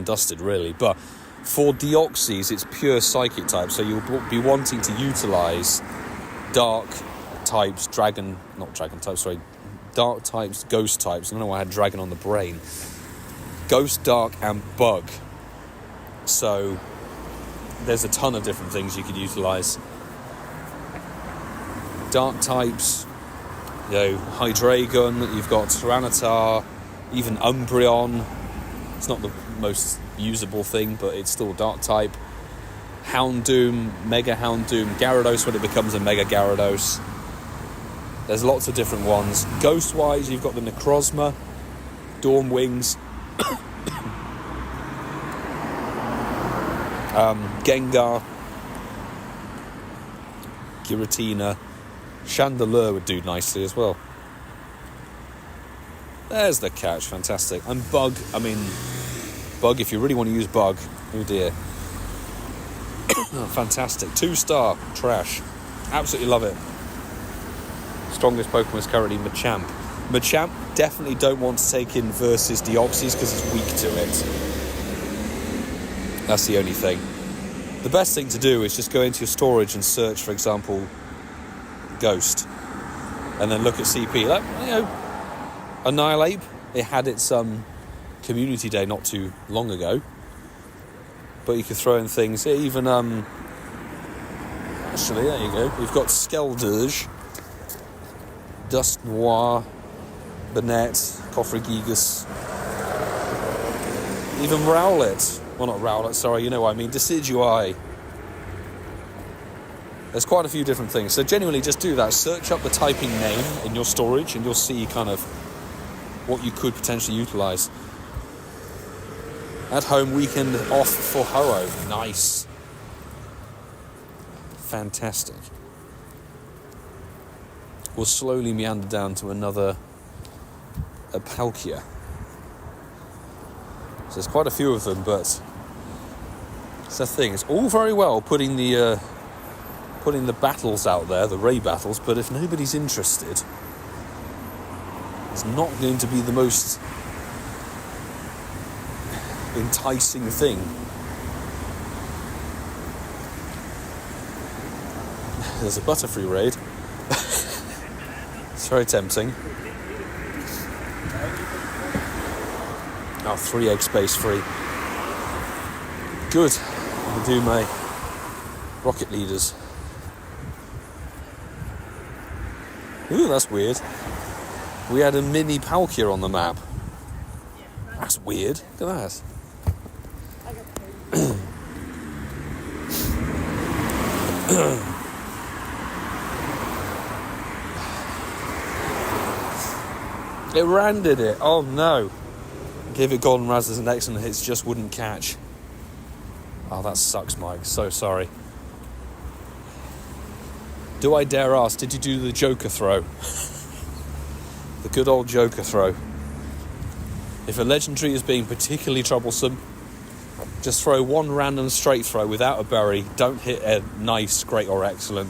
dusted, really. But for Deoxys, it's pure Psychic type, so you'll be wanting to utilise Dark types, Dark types, Ghost types. I don't know why I had Dragon on the brain. Ghost, Dark, and Bug. So there's a ton of different things you could utilise. Dark types, you know, Hydreigon, you've got Tyranitar, even Umbreon. It's not the most usable thing, but it's still Dark type. Houndoom, Mega Houndoom, Gyarados when it becomes a Mega Gyarados. There's lots of different ones. Ghost-wise, you've got the Necrozma, Dawnwings, Gengar, Giratina, Chandelure would do nicely as well. There's the catch, fantastic. And Bug, Bug, if you really want to use Bug, oh dear. Oh, fantastic. 2-star, trash. Absolutely love it. Strongest Pokemon is currently Machamp. Machamp, definitely don't want to take in versus Deoxys because it's weak to it. That's the only thing. The best thing to do is just go into your storage and search, for example, Ghost, and then look at CP. Like, you know, Annihilate, it had its community day not too long ago, but you could throw in things. Even actually, there you go. We've got Skeldurge, Dust Noir, Banette, Cofregigas, even Rowlet. Well, not Rowlet, sorry, you know what I mean. Decidueye. There's quite a few different things. So genuinely, just do that. Search up the typing name in your storage and you'll see kind of what you could potentially utilise. At home, weekend off for Ho-Oh. Nice. Fantastic. We'll slowly meander down to a Palkia. So there's quite a few of them, but It's the thing. It's all very well putting the battles out there, the raid battles, but if nobody's interested, it's not going to be the most enticing thing. There's a Butterfree raid. It's very tempting. Oh, 3 egg space free. Good. I'll do my rocket leaders. Ooh, that's weird. We had a mini Palkia on the map. That's weird. Look at that. It randed it. Oh no. Gave it golden razzers and excellent hits, just wouldn't catch. Oh, that sucks, Mike. So sorry. Do I dare ask, did you do the Joker throw? The good old Joker throw. If a legendary is being particularly troublesome, just throw one random straight throw without a berry. Don't hit a nice, great, or excellent.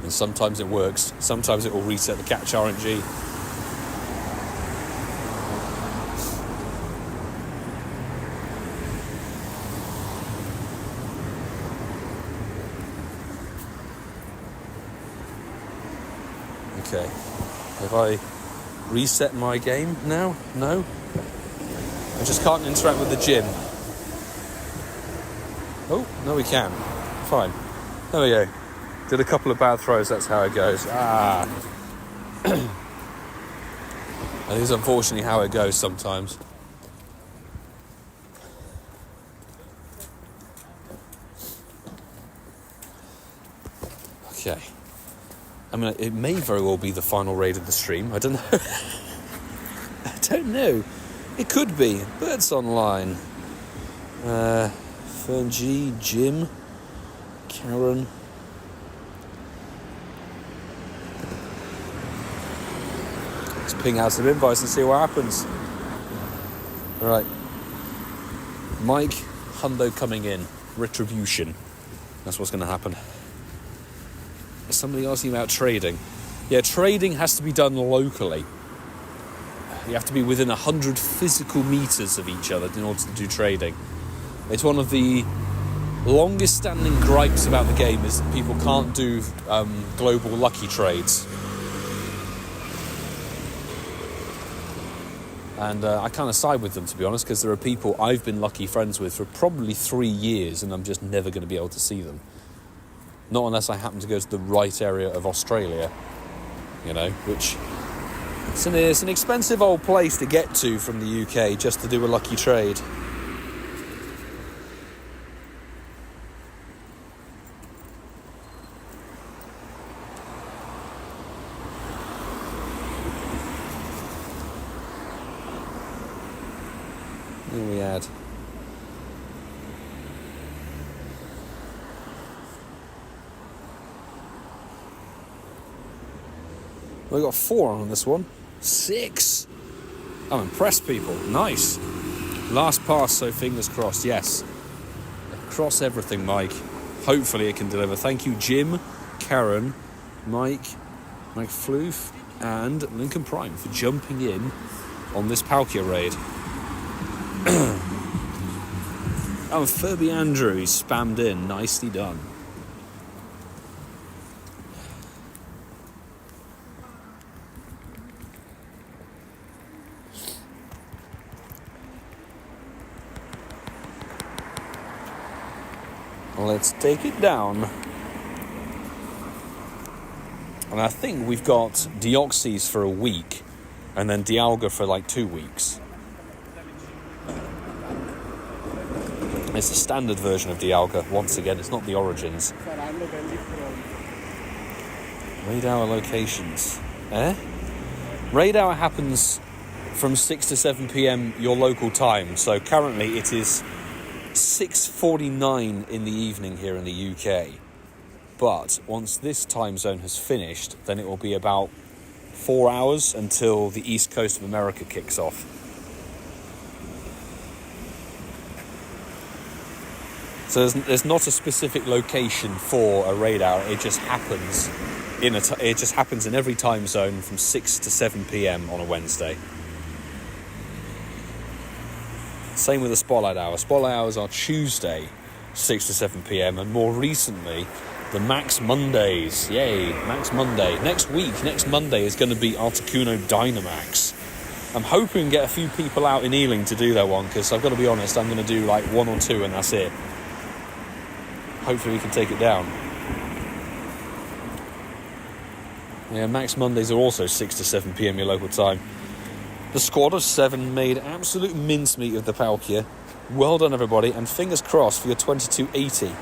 And sometimes it works. Sometimes it will reset the catch RNG. Okay. Have I reset my game now? No? I just can't interact with the gym. Oh, no we can. Fine. There we go. Did a couple of bad throws, that's how it goes. Ah. That is unfortunately how it goes sometimes. Okay. I mean, it may very well be the final raid of the stream. I don't know. I don't know. It could be. Birds Online. Fern G, Jim, Karen. Let's ping out some invites and see what happens. Alright. Mike, hundo coming in. Retribution. That's what's going to happen. Somebody asking about trading. Yeah, trading has to be done locally. You have to be within 100 physical meters of each other in order to do trading. It's one of the longest standing gripes about the game is that people can't do global lucky trades. And I kind of side with them, to be honest, because there are people I've been lucky friends with for probably 3 years and I'm just never going to be able to see them. Not unless I happen to go to the right area of Australia, you know, which it's an expensive old place to get to from the UK just to do a lucky trade. Here we had. We got 4 on this one. 6. I'm impressed, people. Nice. Last pass, so fingers crossed. Yes. Cross everything, Mike. Hopefully it can deliver. Thank you, Jim, Karen, Mike Floof, and Lincoln Prime for jumping in on this Palkia Raid. Oh, Furby Andrew, he spammed in. Nicely done. Let's take it down. And I think we've got Deoxys for a week, and then Dialga for like 2 weeks. It's the standard version of Dialga. Once again, it's not the Origins. Raid hour locations. Raid hour happens from 6 to 7 p.m. your local time. So currently it is 6:49 in the evening here in the UK. But once this time zone has finished, then it will be about 4 hours until the East Coast of America kicks off. So there's not a specific location for a raid hour. It just happens it just happens in every time zone from 6 to 7 p.m. on a Wednesday. Same with the Spotlight Hour. Spotlight Hours are Tuesday, 6 to 7 p.m. and more recently, the Max Mondays. Yay, Max Monday. Next Monday is going to be Articuno Dynamax. I'm hoping to get a few people out in Ealing to do that one, because I've got to be honest, I'm going to do like 1 or 2 and that's it. Hopefully we can take it down. Yeah, Max Mondays are also 6 to 7 p.m. your local time. The squad of 7 made absolute mincemeat of the Palkia. Well done, everybody, and fingers crossed for your 2280.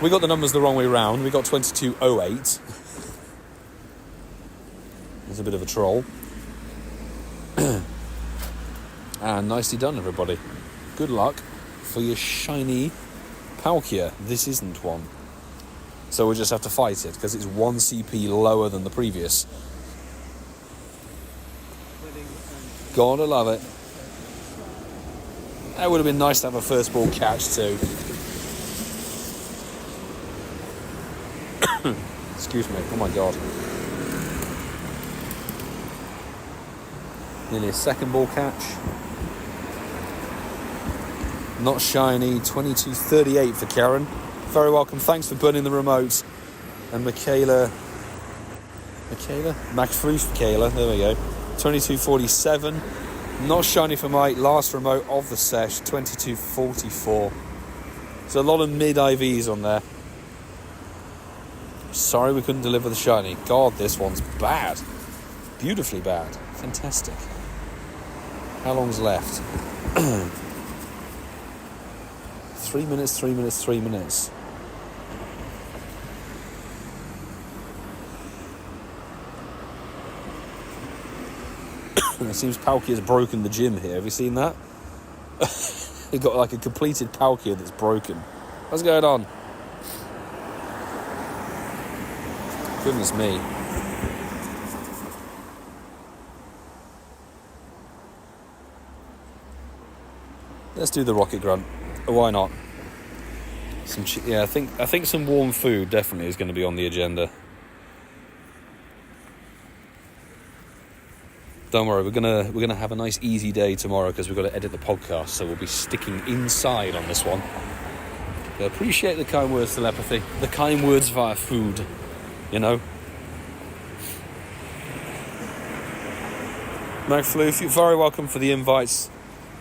We got the numbers the wrong way round. We got 2208. There's a bit of a troll. And nicely done, everybody. Good luck for your shiny Palkia. This isn't one. So we'll just have to fight it, because it's 1 CP lower than the previous. Gotta love it. That would have been nice to have a first ball catch too. Excuse me, oh my god. Nearly a second ball catch. Not shiny, 2238 for Karen. Very welcome, thanks for burning the remote. And Michaela? Max Fruit for Michaela, there we go. 2247. Not shiny for Mike, last remote of the sesh, 2244. There's a lot of mid IVs on there. Sorry we couldn't deliver the shiny. God, this one's bad. Beautifully bad. Fantastic. How long's left? 3 minutes, 3 minutes, 3 minutes. It seems Palkia's broken the gym here. Have you seen that? He got like a completed Palkia that's broken. What's going on? Goodness me. Let's do the rocket grunt. Why not? I think some warm food definitely is going to be on the agenda. Don't worry, we're gonna have a nice easy day tomorrow, because we've got to edit the podcast, so we'll be sticking inside on this one. I appreciate the kind words, telepathy. The kind words via food, you know. McFloof, you're very welcome for the invites.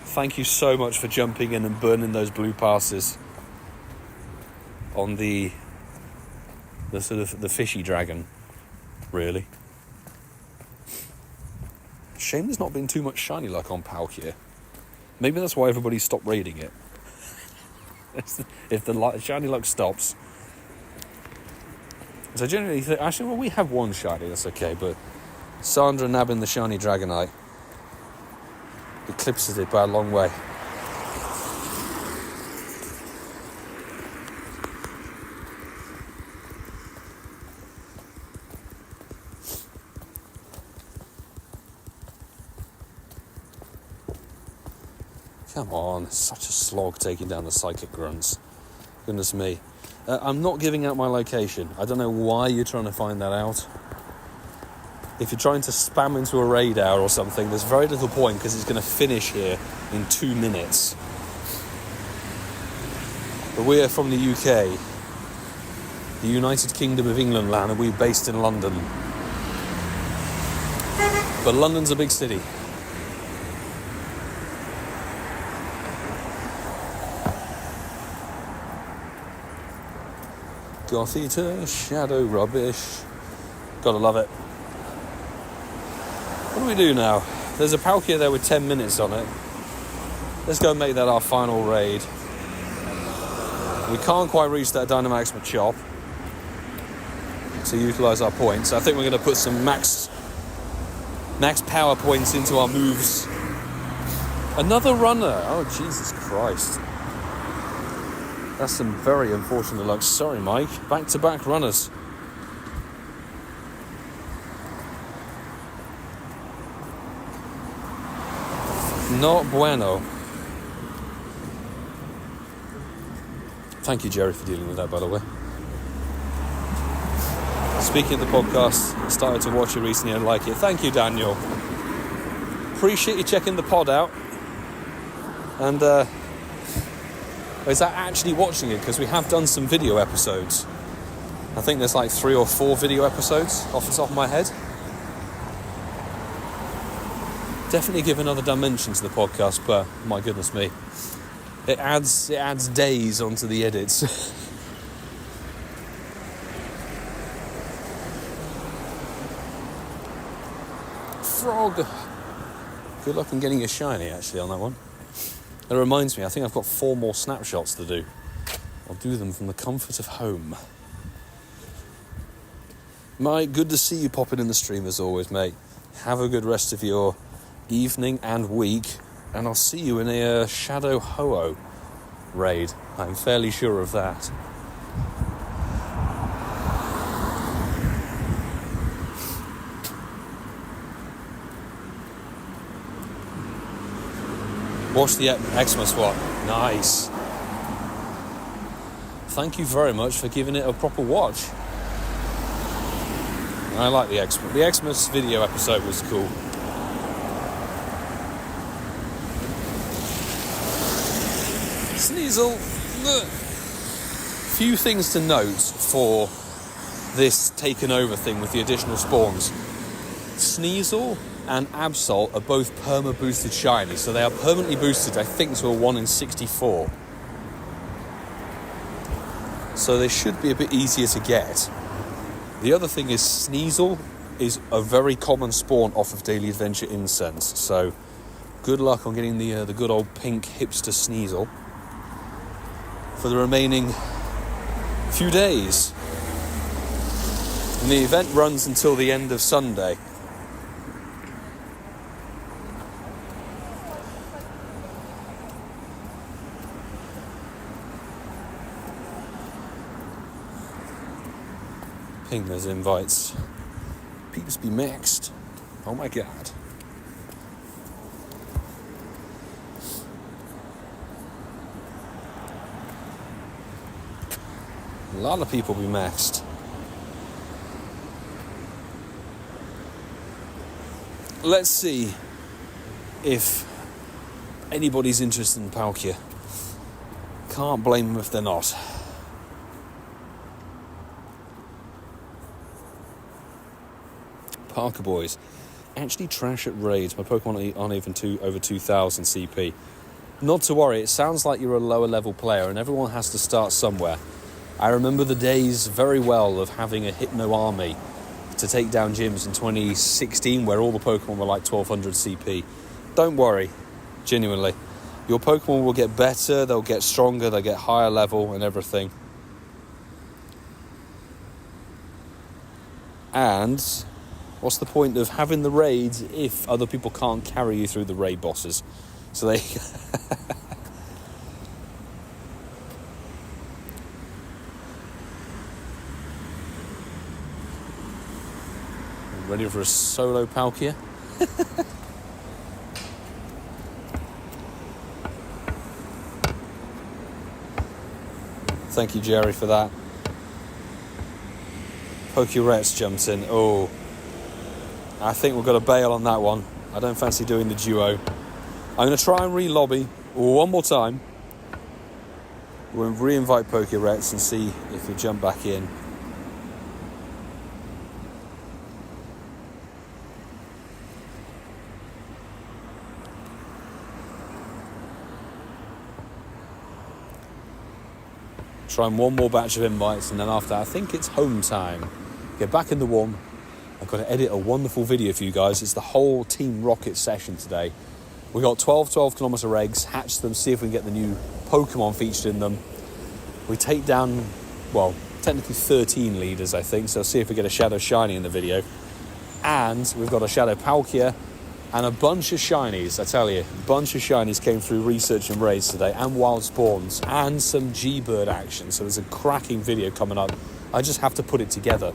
Thank you so much for jumping in and burning those blue passes on the sort of the fishy dragon, really. Shame there's not been too much shiny luck on Palkia. Maybe that's why everybody stopped raiding it. If the shiny luck stops. So generally, actually, well, we have one shiny, that's okay, but Sandra nabbing the shiny Dragonite eclipses it by a long way. Come on, such a slog taking down the psychic grunts. Goodness me. I'm not giving out my location. I don't know why you're trying to find that out. If you're trying to spam into a raid hour or something, there's very little point, because it's going to finish here in 2 minutes. But we're from the UK, the United Kingdom of England land, and we're based in London. But London's a big city. Goth Eater, Shadow Rubbish. Gotta love it. What do we do now? There's a Palkia there with 10 minutes on it. Let's go and make that our final raid. We can't quite reach that Dynamax Machop to utilise our points. I think we're going to put some max power points into our moves. Another runner. Oh, Jesus Christ. That's some very unfortunate luck. Sorry, Mike. Back-to-back runners. Not bueno. Thank you, Jerry, for dealing with that, by the way. Speaking of the podcast, I started to watch it recently and like it. Thank you, Daniel. Appreciate you checking the pod out. And is that actually watching it? Because we have done some video episodes. I think there's like 3 or 4 video episodes off the top of my head. Definitely give another dimension to the podcast, but my goodness me. It adds days onto the edits. Frog. Good luck in getting a shiny, actually, on that one. It reminds me, I think I've got 4 more snapshots to do. I'll do them from the comfort of home. Mike, good to see you popping in the stream as always, mate. Have a good rest of your evening and week, and I'll see you in a Shadow Ho-Oh raid. I'm fairly sure of that. Watch the Xmas one. Nice. Thank you very much for giving it a proper watch. I like the Xmas. The Xmas video episode was cool. Sneasel. Few things to note for this taken over thing with the additional spawns. Sneasel and Absol are both perma boosted shiny, so they are permanently boosted, I think, to a 1 in 64. So they should be a bit easier to get. The other thing is Sneasel is a very common spawn off of Daily Adventure Incense, so good luck on getting the good old pink hipster Sneasel for the remaining few days. And the event runs until the end of Sunday. Ping those invites. Peeps be maxed. Oh my god. A lot of people be maxed. Let's see if anybody's interested in Palkia. Can't blame them if they're not. Parker boys. Actually trash at raids. My Pokemon aren't even over 2,000 CP. Not to worry, it sounds like you're a lower level player and everyone has to start somewhere. I remember the days very well of having a Hypno army to take down gyms in 2016 where all the Pokemon were like 1,200 CP. Don't worry, genuinely. Your Pokemon will get better, they'll get stronger, they'll get higher level and everything. And what's the point of having the raids if other people can't carry you through the raid bosses? So they... Ready for a solo Palkia? Thank you, Jerry, for that. Pokeret's jumped in. Oh, I think we've got to bail on that one. I don't fancy doing the duo. I'm going to try and re-lobby one more time. We'll re-invite Pokerets and see if we jump back in. Try one more batch of invites, and then after that, I think it's home time. Get back in the warm. I've got to edit a wonderful video for you guys. It's the whole Team Rocket session today. We got 12 kilometer eggs, hatch them, see if we can get the new Pokemon featured in them. We take down, well, technically 13 leaders, I think, so see if we get a Shadow Shiny in the video. And we've got a Shadow Palkia and a bunch of shinies, I tell you. A bunch of shinies came through research and raids today, and wild spawns, and some G-Bird action. So there's a cracking video coming up. I just have to put it together.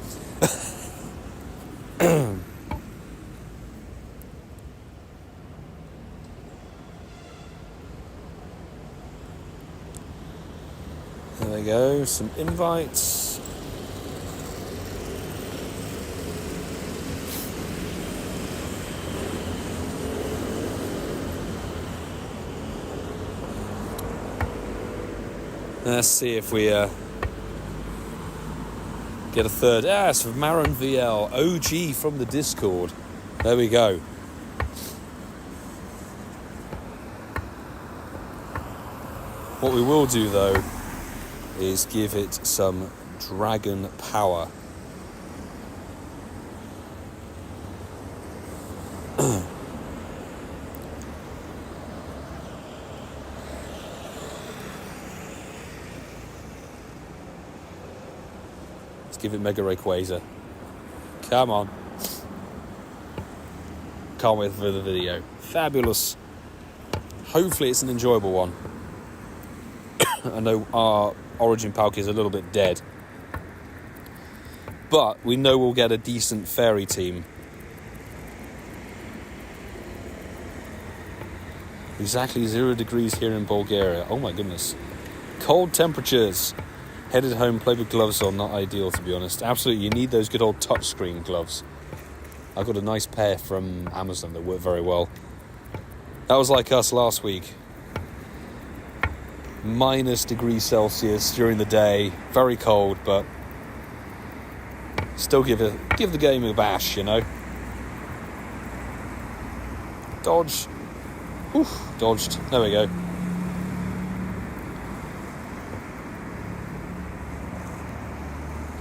we go. Some invites. Let's see if we get a third. It's from Marin VL, OG from the Discord. There we go. What we will do though is give it some dragon power. Let's give it Mega Rayquaza. Come on. Can't wait for the video. Fabulous. Hopefully it's an enjoyable one. I know our Origin Palkia is a little bit dead, but we know we'll get a decent fairy team. Exactly 0 degrees here in Bulgaria. Oh my goodness. Cold temperatures. Headed home, play with gloves on. Not ideal, to be honest. Absolutely, you need those good old touchscreen gloves. I got a nice pair from Amazon that work very well. That was like us last week. -degrees during the day, very cold, but still give the game a bash, you know. Dodge. Oof, dodged. There we go.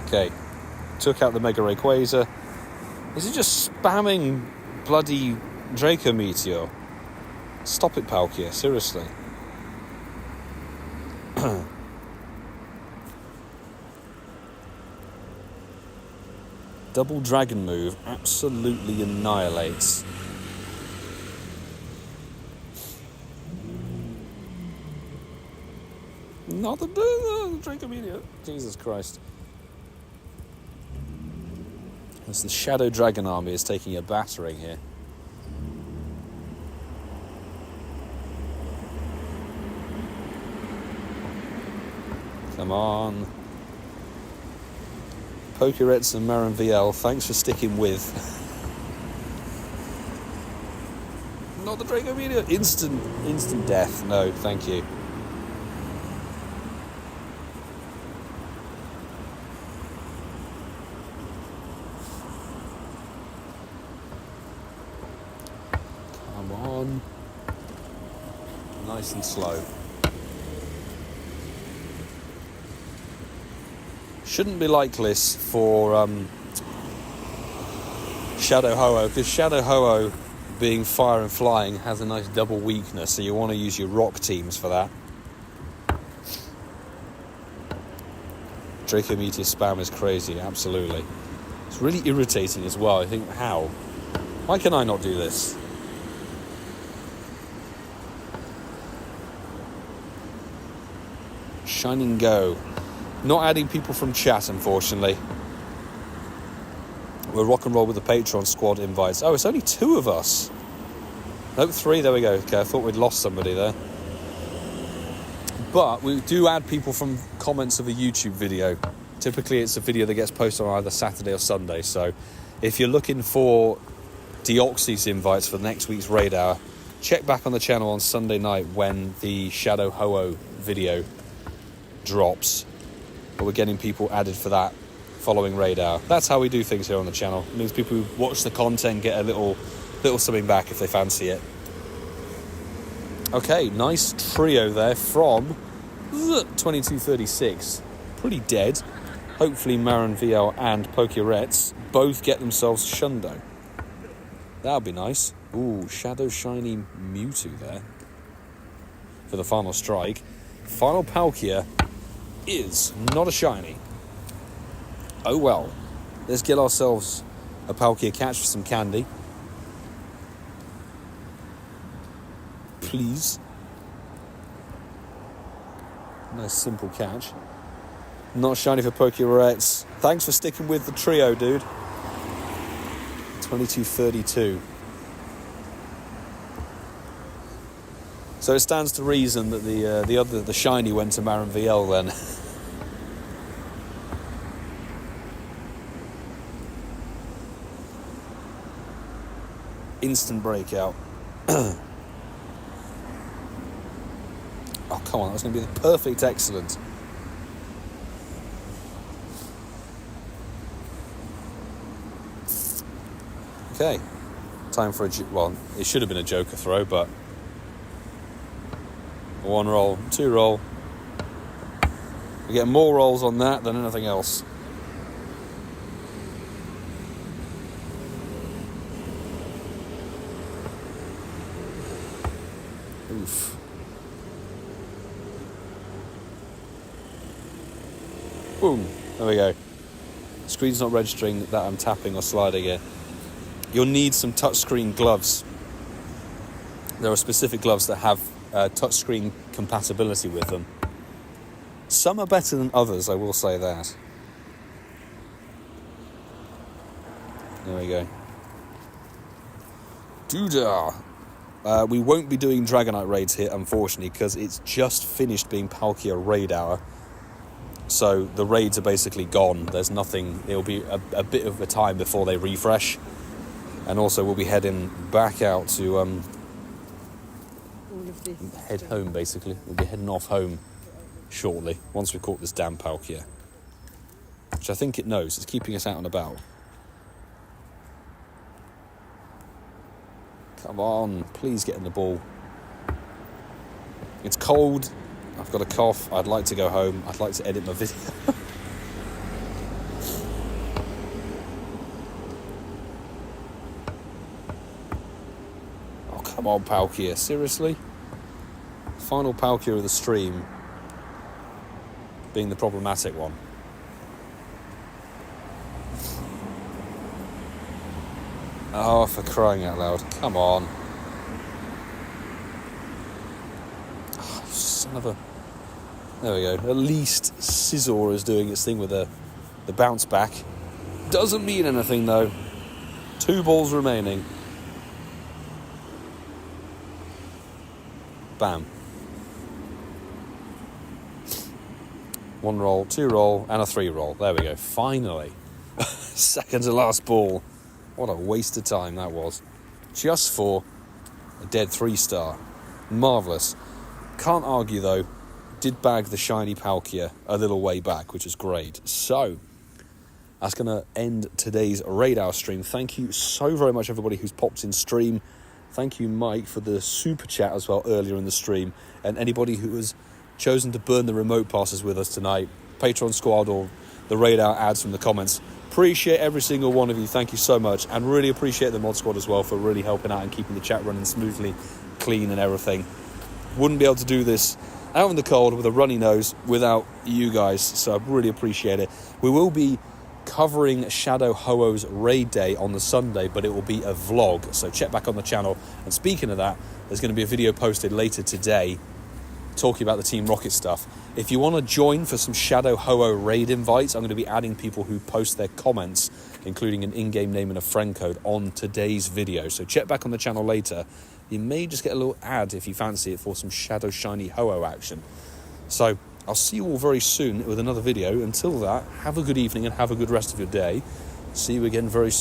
Okay, took out the Mega Rayquaza. Is it just spamming bloody Draco Meteor? Stop it, Palkia, seriously. Double dragon move absolutely annihilates. Not the Draco Meteor. Jesus Christ. As the Shadow Dragon army is taking a battering here. Come on. Pokerets and Marin VL, thanks for sticking with. Not the Draco Meteor. Instant death. No, thank you. Come on. Nice and slow. Shouldn't be like this for Shadow Ho-Oh, because Shadow Ho-Oh, being fire and flying, has a nice double weakness, so you want to use your rock teams for that. Draco Meteor spam is crazy, absolutely. It's really irritating as well. I think, how? Why can I not do this? Shining Go. Not adding people from chat, unfortunately. We'll rock and roll with the Patreon squad invites. Oh, it's only 2 of us. Nope, 3, there we go. Okay, I thought we'd lost somebody there. But we do add people from comments of a YouTube video. Typically, it's a video that gets posted on either Saturday or Sunday. So if you're looking for Deoxys invites for next week's Raid Hour, check back on the channel on Sunday night when the Shadow Ho-Oh video drops. But we're getting people added for that following Raid Hour. That's how we do things here on the channel. It means people who watch the content get a little something back if they fancy it. Okay, nice trio there from 2236. Pretty dead. Hopefully Marin VL and Pokerets both get themselves Shundo. That would be nice. Ooh, Shadow Shiny Mewtwo there for the final strike. Final Palkia is not a shiny. Oh well. Let's get ourselves a Palkia catch for some candy. Please. Nice simple catch. Not shiny for Pokerets. Thanks for sticking with the trio, dude. 2232. So it stands to reason that the shiny went to Marin VL then. instant breakout. Oh, come on, that's going to be the perfect excellent. Okay, time for well, it should have been a joker throw, but 1 roll, 2 roll. We get more rolls on that than anything else. Oof. Boom. There we go. Screen's not registering that I'm tapping or sliding here. You'll need some touchscreen gloves. There are specific gloves that have touchscreen compatibility with them. Some are better than others, I will say that. There we go. Doodah! We won't be doing Dragonite raids here, unfortunately, because it's just finished being Palkia Raid hour. So the raids are basically gone. There's nothing. It'll be a bit of a time before they refresh. And also we'll be heading back out to head home, basically. We'll be heading off home shortly, once we've caught this damn Palkia. Which I think it knows. It's keeping us out and about. Come on, please get in the ball. It's cold. I've got a cough. I'd like to go home. I'd like to edit my video. Oh, come on, Palkia. Seriously? Final Palkia of the stream being the problematic one. Oh, for crying out loud. Come on. Oh, son of a... There we go. At least Scizor is doing its thing with the bounce back. Doesn't mean anything, though. 2 balls remaining. Bam. 1 roll, 2 roll, and a 3 roll. There we go. Finally. Second to last ball. What a waste of time that was. Just for a dead 3-star. Marvellous. Can't argue, though. Did bag the shiny Palkia a little way back, which is great. So, that's going to end today's Raid Hour stream. Thank you so very much, everybody who's popped in stream. Thank you, Mike, for the super chat as well earlier in the stream. And anybody who has chosen to burn the remote passes with us tonight. Patreon squad or the Raid Hour ads from the comments. Appreciate every single one of you. Thank you so much. And really appreciate the mod squad as well for really helping out and keeping the chat running smoothly, clean and everything. Wouldn't be able to do this out in the cold with a runny nose without you guys. So I really appreciate it. We will be covering Shadow Ho-Oh's raid day on the Sunday, but it will be a vlog. So check back on the channel. And speaking of that, there's going to be a video posted later today talking about the Team Rocket stuff. If you want to join for some Shadow Ho-Oh raid invites, I'm going to be adding people who post their comments, including an in-game name and a friend code, on today's video. So check back on the channel later. You may just get a little ad if you fancy it for some Shadow Shiny Ho-Oh action. So I'll see you all very soon with another video. Until that, have a good evening and have a good rest of your day. See you again very soon.